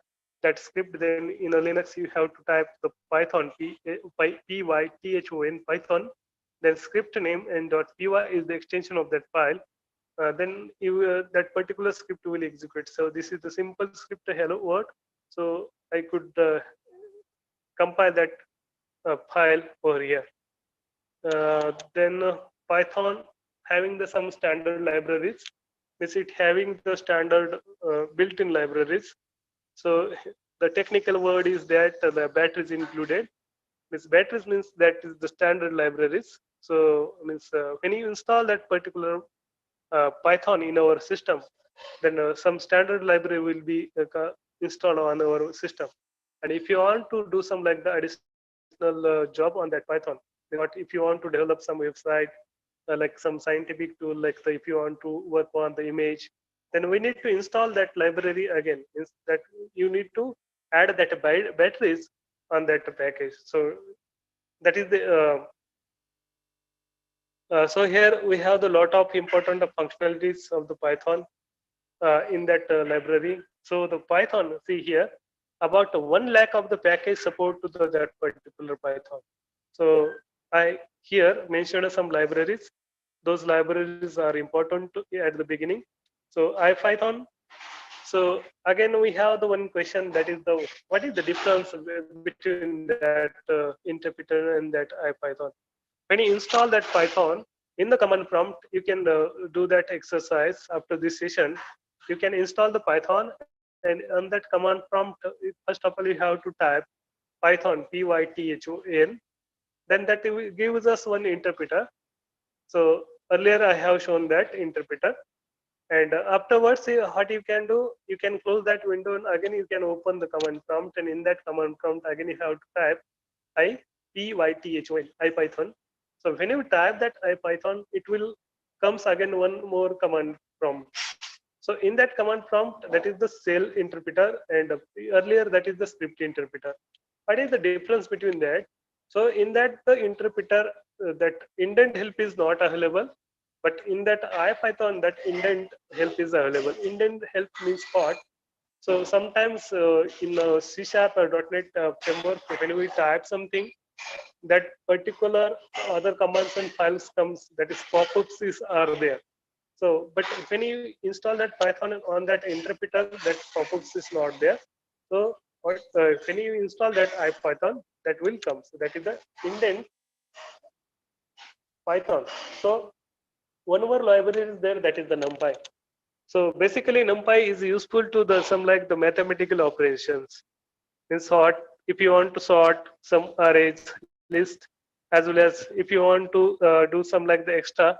that script, then in a Linux you have to type the Python, Python, Python, then script name, and .py is the extension of that file. Then that particular script will execute. So this is the simple script, hello world. So I could compile that file over here. Then Python having some standard libraries, means it having the standard built-in libraries. So the technical word is that the batteries included. Means batteries means that is the standard libraries. So means when you install that particular Python in our system, then some standard library will be installed on our system. And if you want to do some like the additional job on that Python, what if you want to develop some website, like some scientific tool, like if you want to work on the image, then we need to install that library again. Means that you need to add that batteries on that package. So that is the so here we have the lot of important functionalities of the Python in that library. So the Python, see here, about 1 lakh of the package support to that particular Python. So I here mentioned some libraries. Those libraries are important at the beginning. So IPython. So again, we have the one question, that is the what is the difference between that interpreter and that IPython? When you install that Python in the command prompt, you can do that exercise after this session. You can install the Python, and on that command prompt, first of all you have to type Python, Python, then that gives us one interpreter. So earlier I have shown that interpreter, and afterwards what you can do, you can close that window and again you can open the command prompt, and in that command prompt again you have to type IPython. So when you type that IPython, it will comes again one more command prompt. So in that command prompt, that is the shell interpreter, and earlier that is the script interpreter. What is the difference between that? So in that the interpreter, that indent help is not available, but in that IPython that indent help is available. Indent help means what? So sometimes in C# or .NET framework, when we type something, that particular other commands and files comes, that is pop-ups are there. So, but when you install that Python on that interpreter, that pop-ups is not there. So, when you install that IPython, that will come. So that is the indent Python. So one more library is there, that is the NumPy. So basically NumPy is useful to the some like the mathematical operations. In sort, if you want to sort some arrays list, as well as if you want to do some like the extra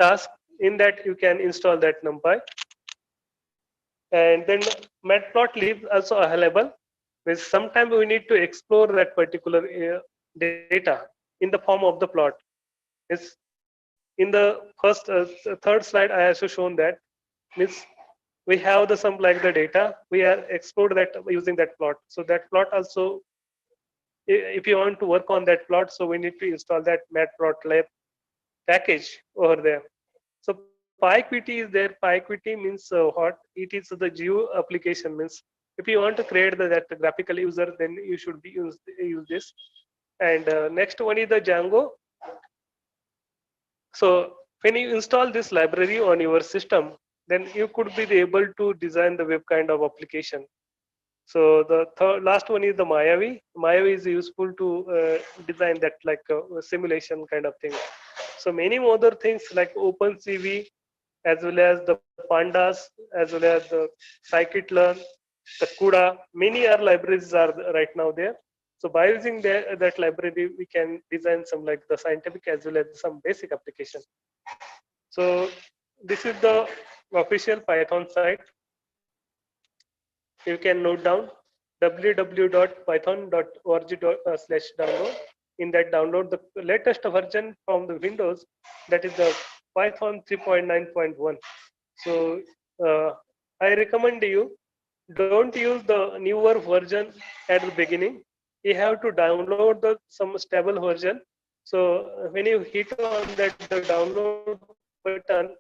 task, in that you can install that NumPy. And then matplotlib also available, which sometimes we need to explore that particular data in the form of the plot. It's in the first third slide I also shown that, means we have the some like the data, we are explored that using that plot. So that plot also, if you want to work on that plot, so we need to install that matplotlib package over there. So PyQt is there. PyQt means what? It is the geo application, means if you want to create that graphical user, then you should be use this. And next one is the Django. So when you install this library on your system, then you could be able to design the web kind of application. So the last one is the Mayavi. Mayavi is useful to design that like a simulation kind of thing. So many other things like OpenCV, as well as the Pandas, as well as the scikit-learn, the CUDA, many are libraries are right now there. So by using that library, we can design some like the scientific as well as some basic application. So this is the official Python site. You can note down www.python.org/download. In that download the latest version from the Windows, that is the Python 3.9.1. So I recommend you don't use the newer version at the beginning. You have to download the some stable version. So when you hit on that the download button,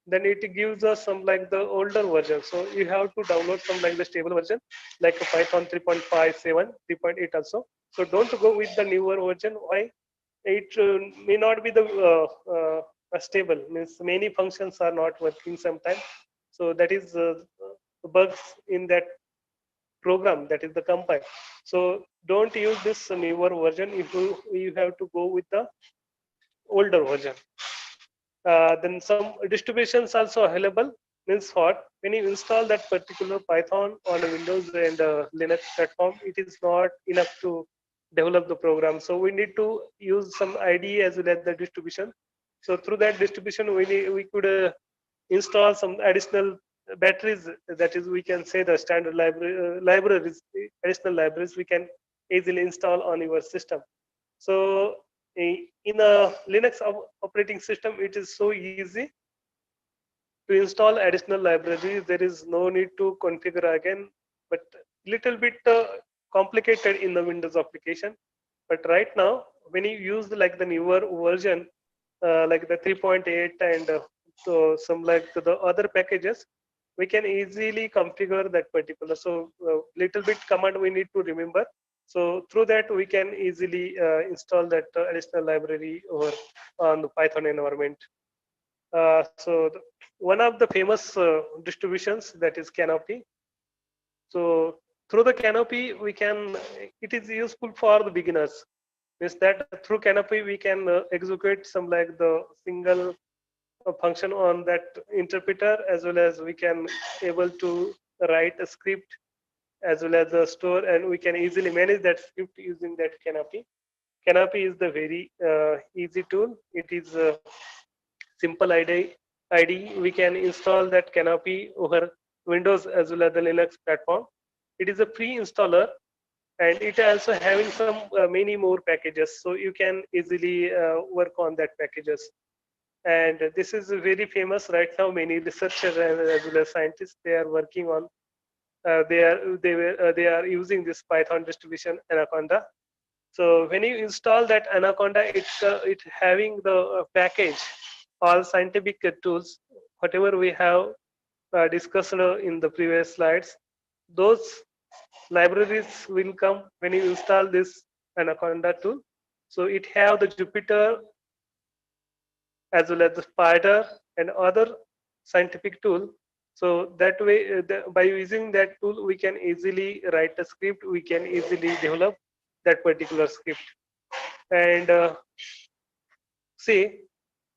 then it gives us some like the older version. So you have to download some like the stable version, like a Python 3.57, 3.8 also. So don't go with the newer version. Why? It may not be the stable, means many functions are not working sometimes. So that is bugs in that program, that is the compile. So don't use this newer version. If you have to go with the older version. Then some distributions also available, means what, when you install that particular Python on a Windows and Linux platform, it is not enough to develop the program. So we need to use some IDE as well as the distribution. So through that distribution, we could install some additional batteries, that is we can say the standard libraries, additional libraries we can easily install on your system. So in a Linux operating system, it is so easy to install additional libraries. There is no need to configure again, but little bit complicated in the Windows application. But right now, when you use like the newer version, like the 3.8 and so some like the other packages, we can easily configure that particular. So little bit command we need to remember. So through that we can easily install that additional library over on the Python environment. So one of the famous distributions, that is Canopy. So through the Canopy we can, it is useful for the beginners. Means that through Canopy we can execute some like the single function on that interpreter, as well as we can able to write a script as well as a store, and we can easily manage that script using that Canopy. Canopy is the very easy tool. It is a simple IDE. We can install that Canopy over Windows as well as the Linux platform. It is a free installer, and it also having some many more packages, so you can easily work on that packages. And this is very famous right now. Many researchers and as well as scientists, they are working on. They are using this Python distribution Anaconda. So when you install that Anaconda, it having the package, all scientific tools, whatever we have discussed in the previous slides. Those libraries will come when you install this Anaconda tool. So it have the Jupyter as well as the spider and other scientific tool. So that way, by using that tool, we can easily write a script. We can easily develop that particular script. And see,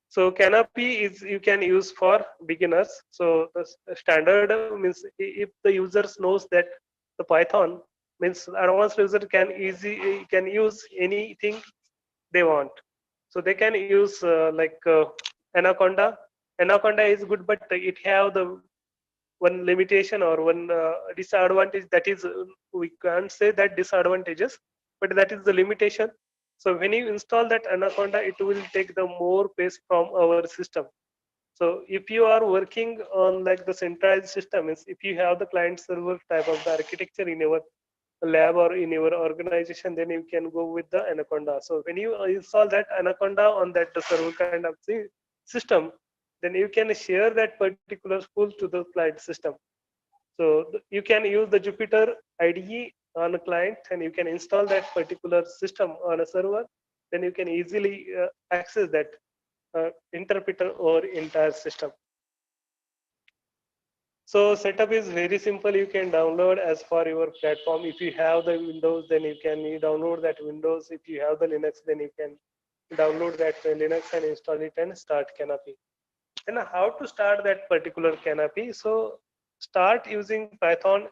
so Canopy is you can use for beginners. So the standard means if the users knows that the Python means advanced user can use anything they want. So they can use Anaconda. Anaconda is good, but it have the one limitation or one disadvantage. That is, we can't say that disadvantages, but that is the limitation. So when you install that Anaconda, it will take the more space from our system. So if you are working on like the centralized system, is if you have the client server type of the architecture in your lab or in your organization, then you can go with the Anaconda. So when you install that Anaconda on that server kind of system, then you can share that particular spool to the client system. So you can use the Jupyter IDE on a client, and you can install that particular system on a server. Then you can easily access that interpreter or entire system. So setup is very simple. You can download as for your platform. If you have the Windows, then you can download that Windows. If you have the Linux, then you can download that Linux and install it and start Canopy. And how to start that particular Canopy? So start using Python.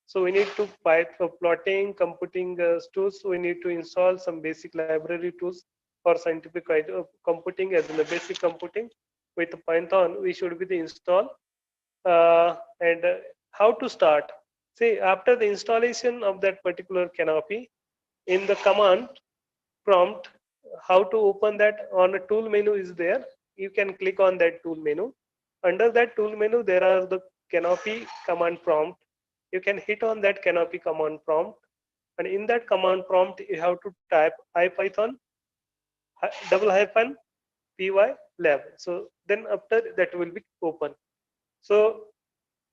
So we need to Python plotting, computing tools. We need to install some basic library tools for scientific computing as well as basic computing. With Python, we should be the install. And how to start? See, after the installation of that particular Canopy, in the command prompt, how to open that on a tool menu is there. You can click on that tool menu. Under that tool menu, there are the Canopy command prompt. You can hit on that Canopy command prompt, and in that command prompt, you have to type IPython --py lab. So then after that will be open. So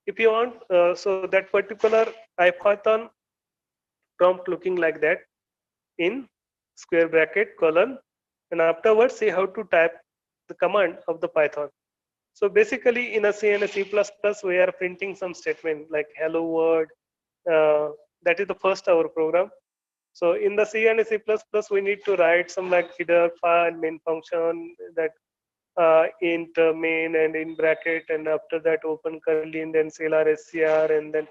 if you want, so that particular IPython prompt looking like that in square bracket colon, and afterwards see how to type the command of the Python. So basically in a C and a C++, we are printing some statement like hello world. That is the first our program. So in the C and C++, we need to write some like header file main function, that int main and in bracket, and after that open curly and then scalar scr, and then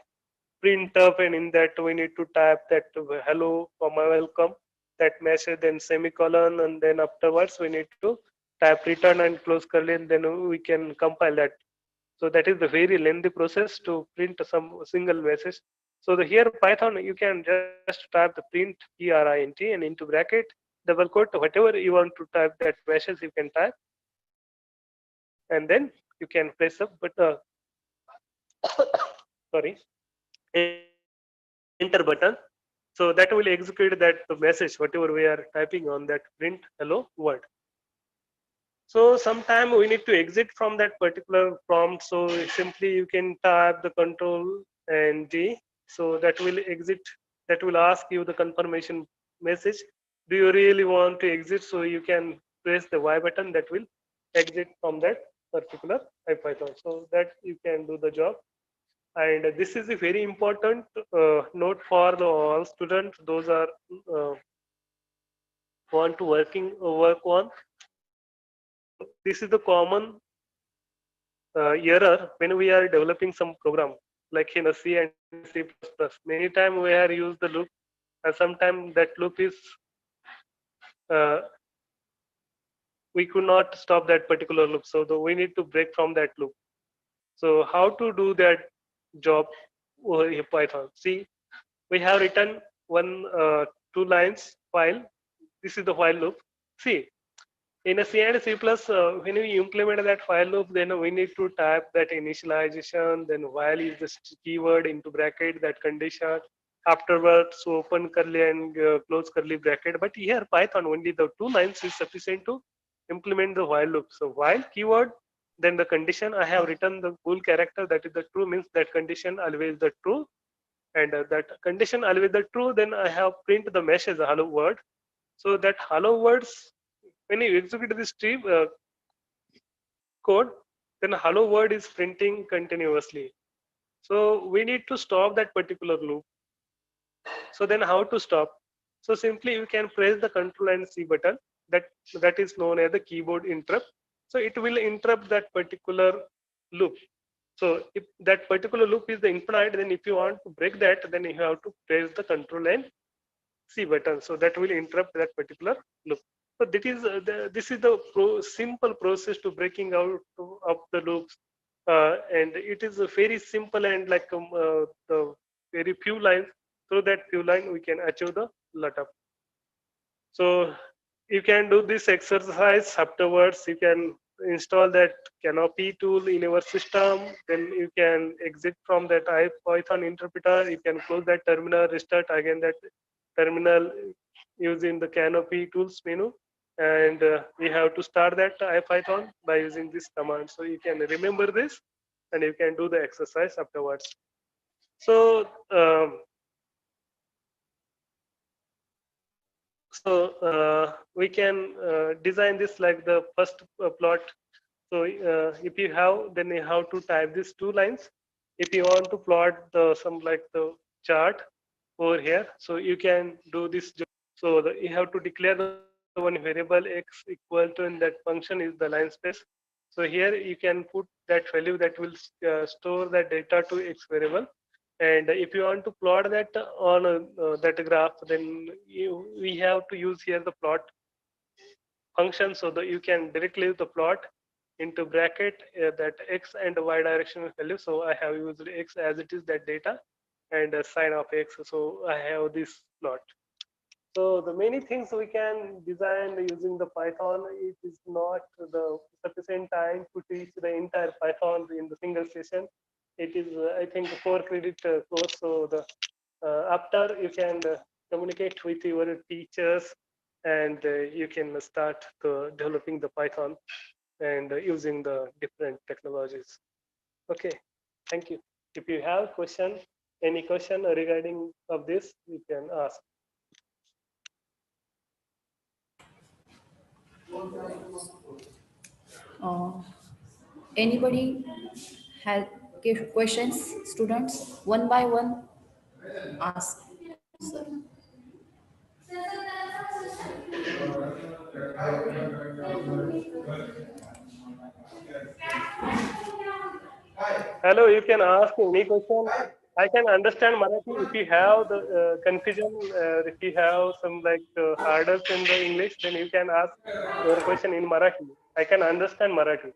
print up, and in that we need to type that hello comma welcome, that message, then semicolon, and then afterwards we need to type return and close curly, and then we can compile that. So that is the very lengthy process to print some single message. So the here Python, you can just type the print print and into bracket double quote whatever you want to type that message you can type, and then you can press the button sorry, enter button. So that will execute that message whatever we are typing on that print hello world. So sometime we need to exit from that particular prompt. So simply you can type the control and D. So that will exit, that will ask you the confirmation message. Do you really want to exit? So you can press the Y button, that will exit from that particular IPython. So that you can do the job. And this is a very important note for the all students. Those are want to work on. This is the common error when we are developing some program like in a C and C++. Many times we are use the loop, and sometimes that loop is uh, we could not stop that particular loop. So we need to break from that loop. So how to do that job over in Python? See, we have written one 2 lines file. This is the while loop. See, in a C and C++, when we implement that while loop, then we need to type that initialization, then while is the keyword into bracket, that condition. Afterwards, so open curly and close curly bracket. But here Python, only the 2 lines is sufficient to implement the while loop. So while keyword, then the condition, I have written the bool character, that is the true, means that condition always the true. And that condition always the true, then I have print the message hello world. So that hello words, when you execute this code, then hello world is printing continuously. So we need to stop that particular loop. So then how to stop? So simply you can press the Control and C button. That is known as the keyboard interrupt. So it will interrupt that particular loop. So if that particular loop is the infinite, then if you want to break that, then you have to press the Control and C button. So that will interrupt that particular loop. So this is the simple process to breaking out of the loops, and it is a very simple and like the very few lines. Through that few line, we can achieve the lot of. So you can do this exercise afterwards. You can install that canopy tool in your system. Then you can exit from that Python interpreter. You can close that terminal, restart again that terminal using the canopy tools menu. And we have to start that IPython by using this command. So you can remember this and you can do the exercise afterwards. So we can design this like the first plot. So if you have, then you have to type these 2 lines. If you want to plot some like the chart over here, so you can do this. So you have to declare the one variable x equal to, and that function is the line space. So here you can put that value that will store that data to x variable. And if you want to plot that on that graph, then we have to use here the plot function, so that you can directly use the plot into bracket that x and y directional value. So I have used x as it is that data, and sine of x. So I have this plot. So the many things we can design using the Python. It is not the sufficient time to teach the entire Python in the single session. It is, I think, a 4-credit course. So the after you can communicate with your teachers, and you can start developing the Python and using the different technologies. Okay, thank you. If you have question, any question regarding of this, you can ask. Uh, Anybody has questions, students? One by one, ask, sir. Hello, you can ask any question. I can understand Marathi. If you have the confusion, if you have some like hurdles in the English, then you can ask your question in Marathi. I can understand Marathi.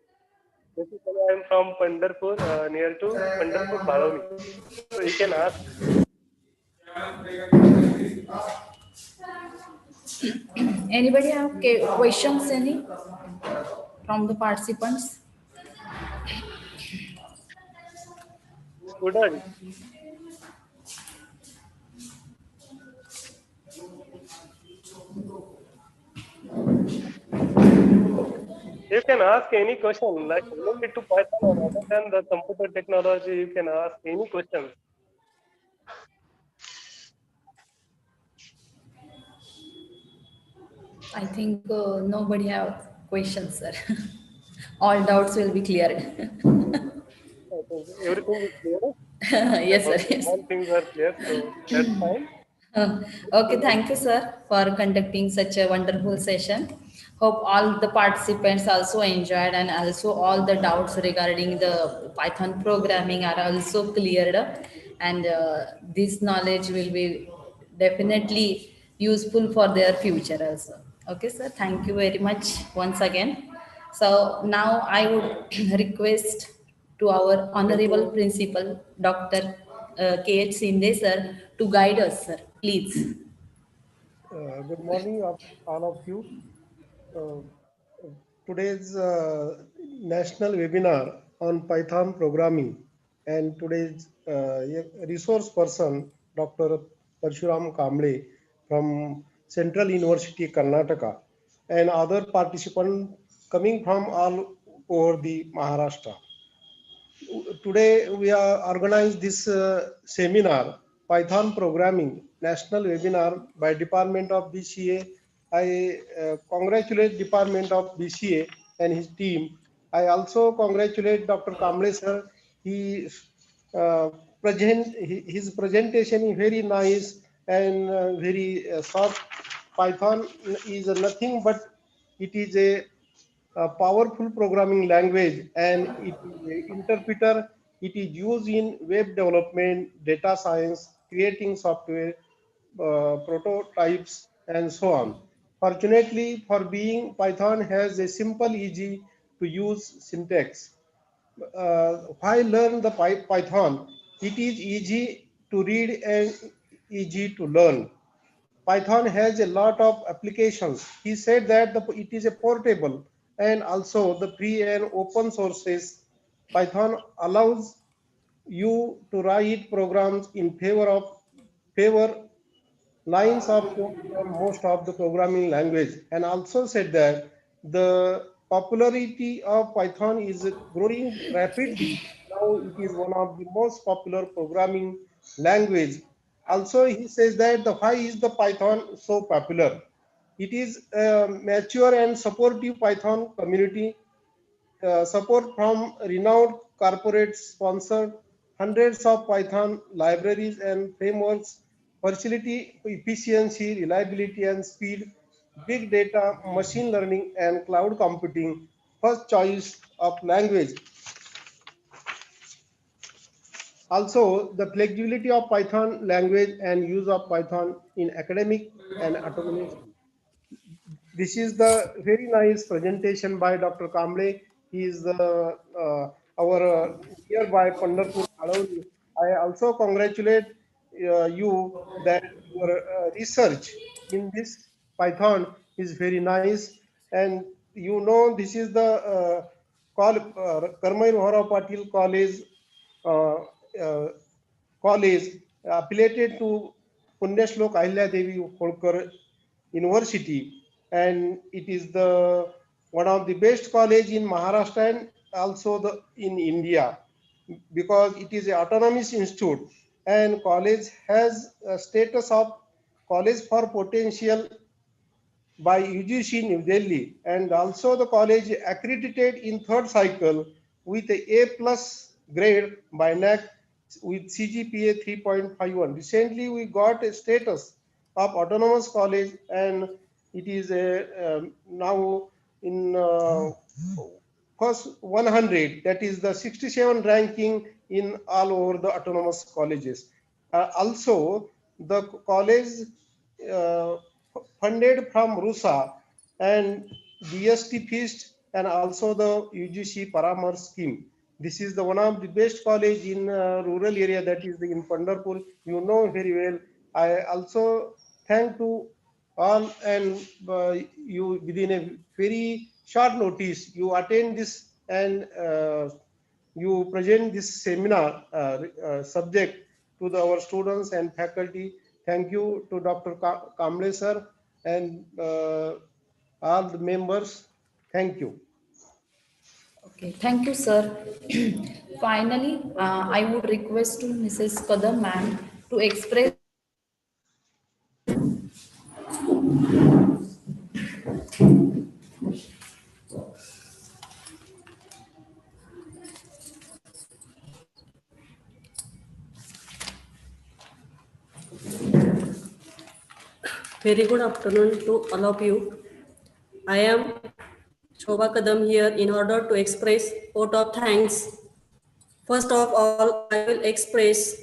Basically, I am from Pandharpur, near to Pandharpur, Bhaloni. So you can ask. Anybody have questions, any from the participants? Student, You can ask any question like related to Python or other than the computer technology. You can ask any questions. I think nobody have questions, sir. All doubts will be cleared. I think everything is clear. Yes, sir. Almost Yes. all things are clear, so that's fine. Okay, thank you, sir, for conducting such a wonderful session. Hope all the participants also enjoyed and also all the doubts regarding the Python programming are also cleared up, and this knowledge will be definitely useful for their future also. Okay, sir, thank you very much once again. So now I would request to our Thank honorable you. principal, Dr. K.H. Sinde, sir, to guide us, sir, please. Good morning, all of you. Uh, Today's national webinar on Python programming, and today's resource person, Dr. Parshuram Kamble from Central University, Karnataka, and other participants coming from all over the Maharashtra. Today we are organized this seminar, Python Programming, National Webinar by Department of BCA. I congratulate Department of BCA and his team. I also congratulate Dr. Kamble sir. He uh, his presentation is very nice and very soft. Python is nothing but it is a powerful programming language, and it is an interpreter. It is used in web development, data science, creating software, prototypes, and so on. Fortunately, for being Python has a simple, easy to use syntax. Why learn the Python? It is easy to read and easy to learn. Python has a lot of applications. He said that it is a portable, and also the free and open sources. Python allows you to write programs in favor lines of code from most of the programming language, and also said that the popularity of Python is growing rapidly. Now it is one of the most popular programming language. Also, he says that the why is the Python so popular? It is a mature and supportive Python community, support from renowned corporates sponsored hundreds of Python libraries and frameworks, facility efficiency, reliability and speed, big data, machine learning and cloud computing, first choice of language. Also, the flexibility of Python language and use of Python in academic and autonomous. This is the very nice presentation by Dr. Kamble. He is our nearby Pandharpur, Alavali. I also congratulate you that your research in this Python is very nice. And you know, this is the Karmai Mohara Patil College uh, uh, college affiliated to Punyashlok Ahilya Devi Holkar University, and it is the one of the best college in Maharashtra and also in India, because it is an autonomous institute, and college has a status of college for potential by UGC New Delhi, and also the college accredited in third cycle with a A plus grade by NAC with CGPA 3.51. Recently, we got a status of autonomous college, and it is now in first 100. That is the 67 ranking in all over the autonomous colleges. Also, the college uh, funded from RUSA and DST feast, and also the UGC Paramar scheme. This is the one of the best college in rural area, that is in Pandharpur. You know very well. I also thank to all, and you within a very short notice you attend this, and you present this seminar subject to our students and faculty. Thank you to Dr. Kamble sir and all the members. Thank you. Okay, thank you, sir. Finally, I would request to Mrs. Kadam ma'am to express. Very good afternoon to all of you. I am Shobha Kadam here in order to express vote of thanks. First of all, I will express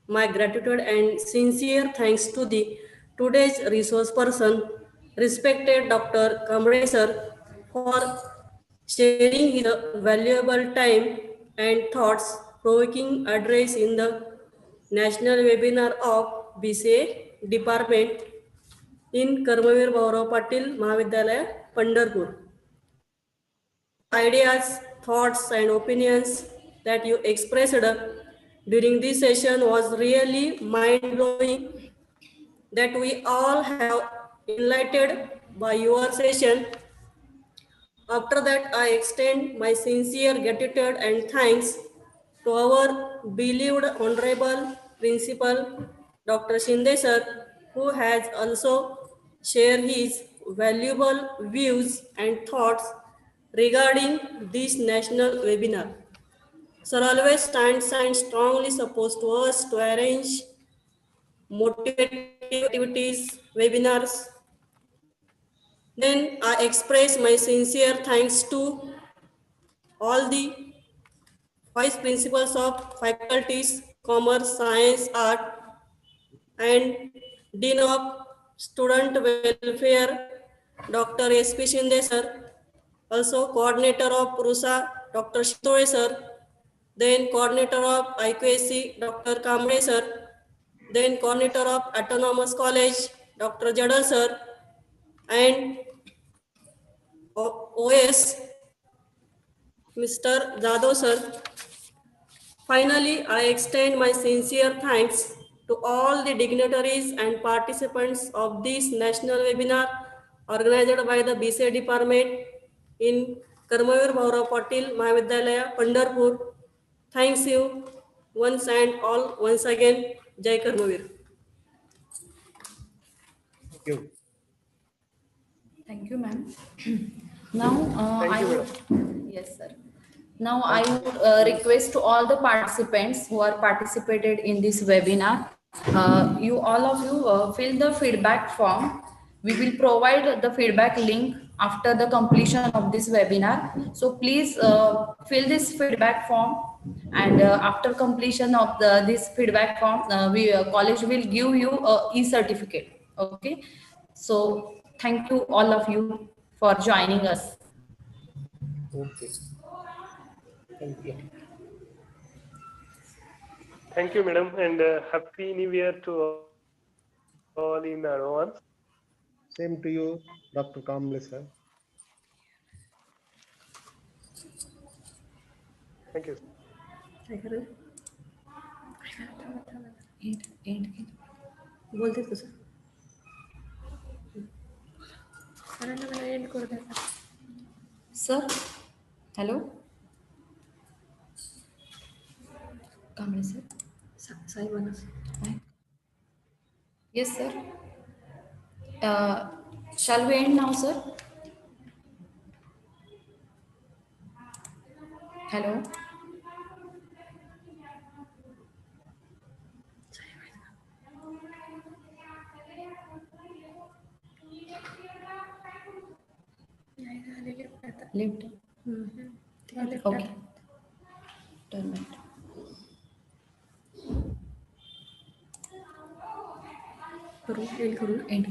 my gratitude and sincere thanks to the today's resource person, respected Dr. Kamre sir, for sharing his valuable time and thoughts provoking address in the national webinar of BCA department in Karmaveer Bhaurao Patil महाविद्यालय Pandharpur. Ideas, thoughts, and opinions that you expressed during this session was really mind-blowing, that we all have enlightened by your session. After that, I extend my sincere gratitude and thanks to our beloved Honorable Principal Dr. Shinde sir, who has also shared his valuable views and thoughts regarding this national webinar. Sir always stands and strongly supports to us to arrange motivative activities, webinars. Then I express my sincere thanks to all the vice principals of faculties, commerce, science, art, and dean of student welfare, Dr. S.P. Shinde sir, also coordinator of RUSA, Dr. Shitoe sir, then coordinator of IQAC, Dr. Kamre sir, then coordinator of Autonomous College, Dr. Jadal sir, and OS, Mr. Jadhav sir. Finally, I extend my sincere thanks to all the dignitaries and participants of this national webinar organized by the BCA department in Karmavir Bhaurav Patil Mahavidyalaya, Pandharpur. Thanks you once and all once again. Jai Karmavir. Thank you. Thank you, ma'am. Now, Thank I you, would, madam. yes, sir. Now, I would request to all the participants who are participated in this webinar, you all of you fill the feedback form. We will provide the feedback link after the completion of this webinar. So please fill this feedback form, and after completion of this feedback form, we college will give you a e-certificate. Okay. So thank you all of you for joining us. Okay. Thank you. Thank you, madam, and happy New Year to all in advance. Same to you, Dr. Kamle sir. Thank you. बोलते कसं सरांना मला and करू द्या. Sir, hello. Kamle sir. साहेबांना Yes, sir. Shall we end now, sir? Hello. नाही झालेले आता. Lift. झाले Okay. Turn it. करू एंड करू End.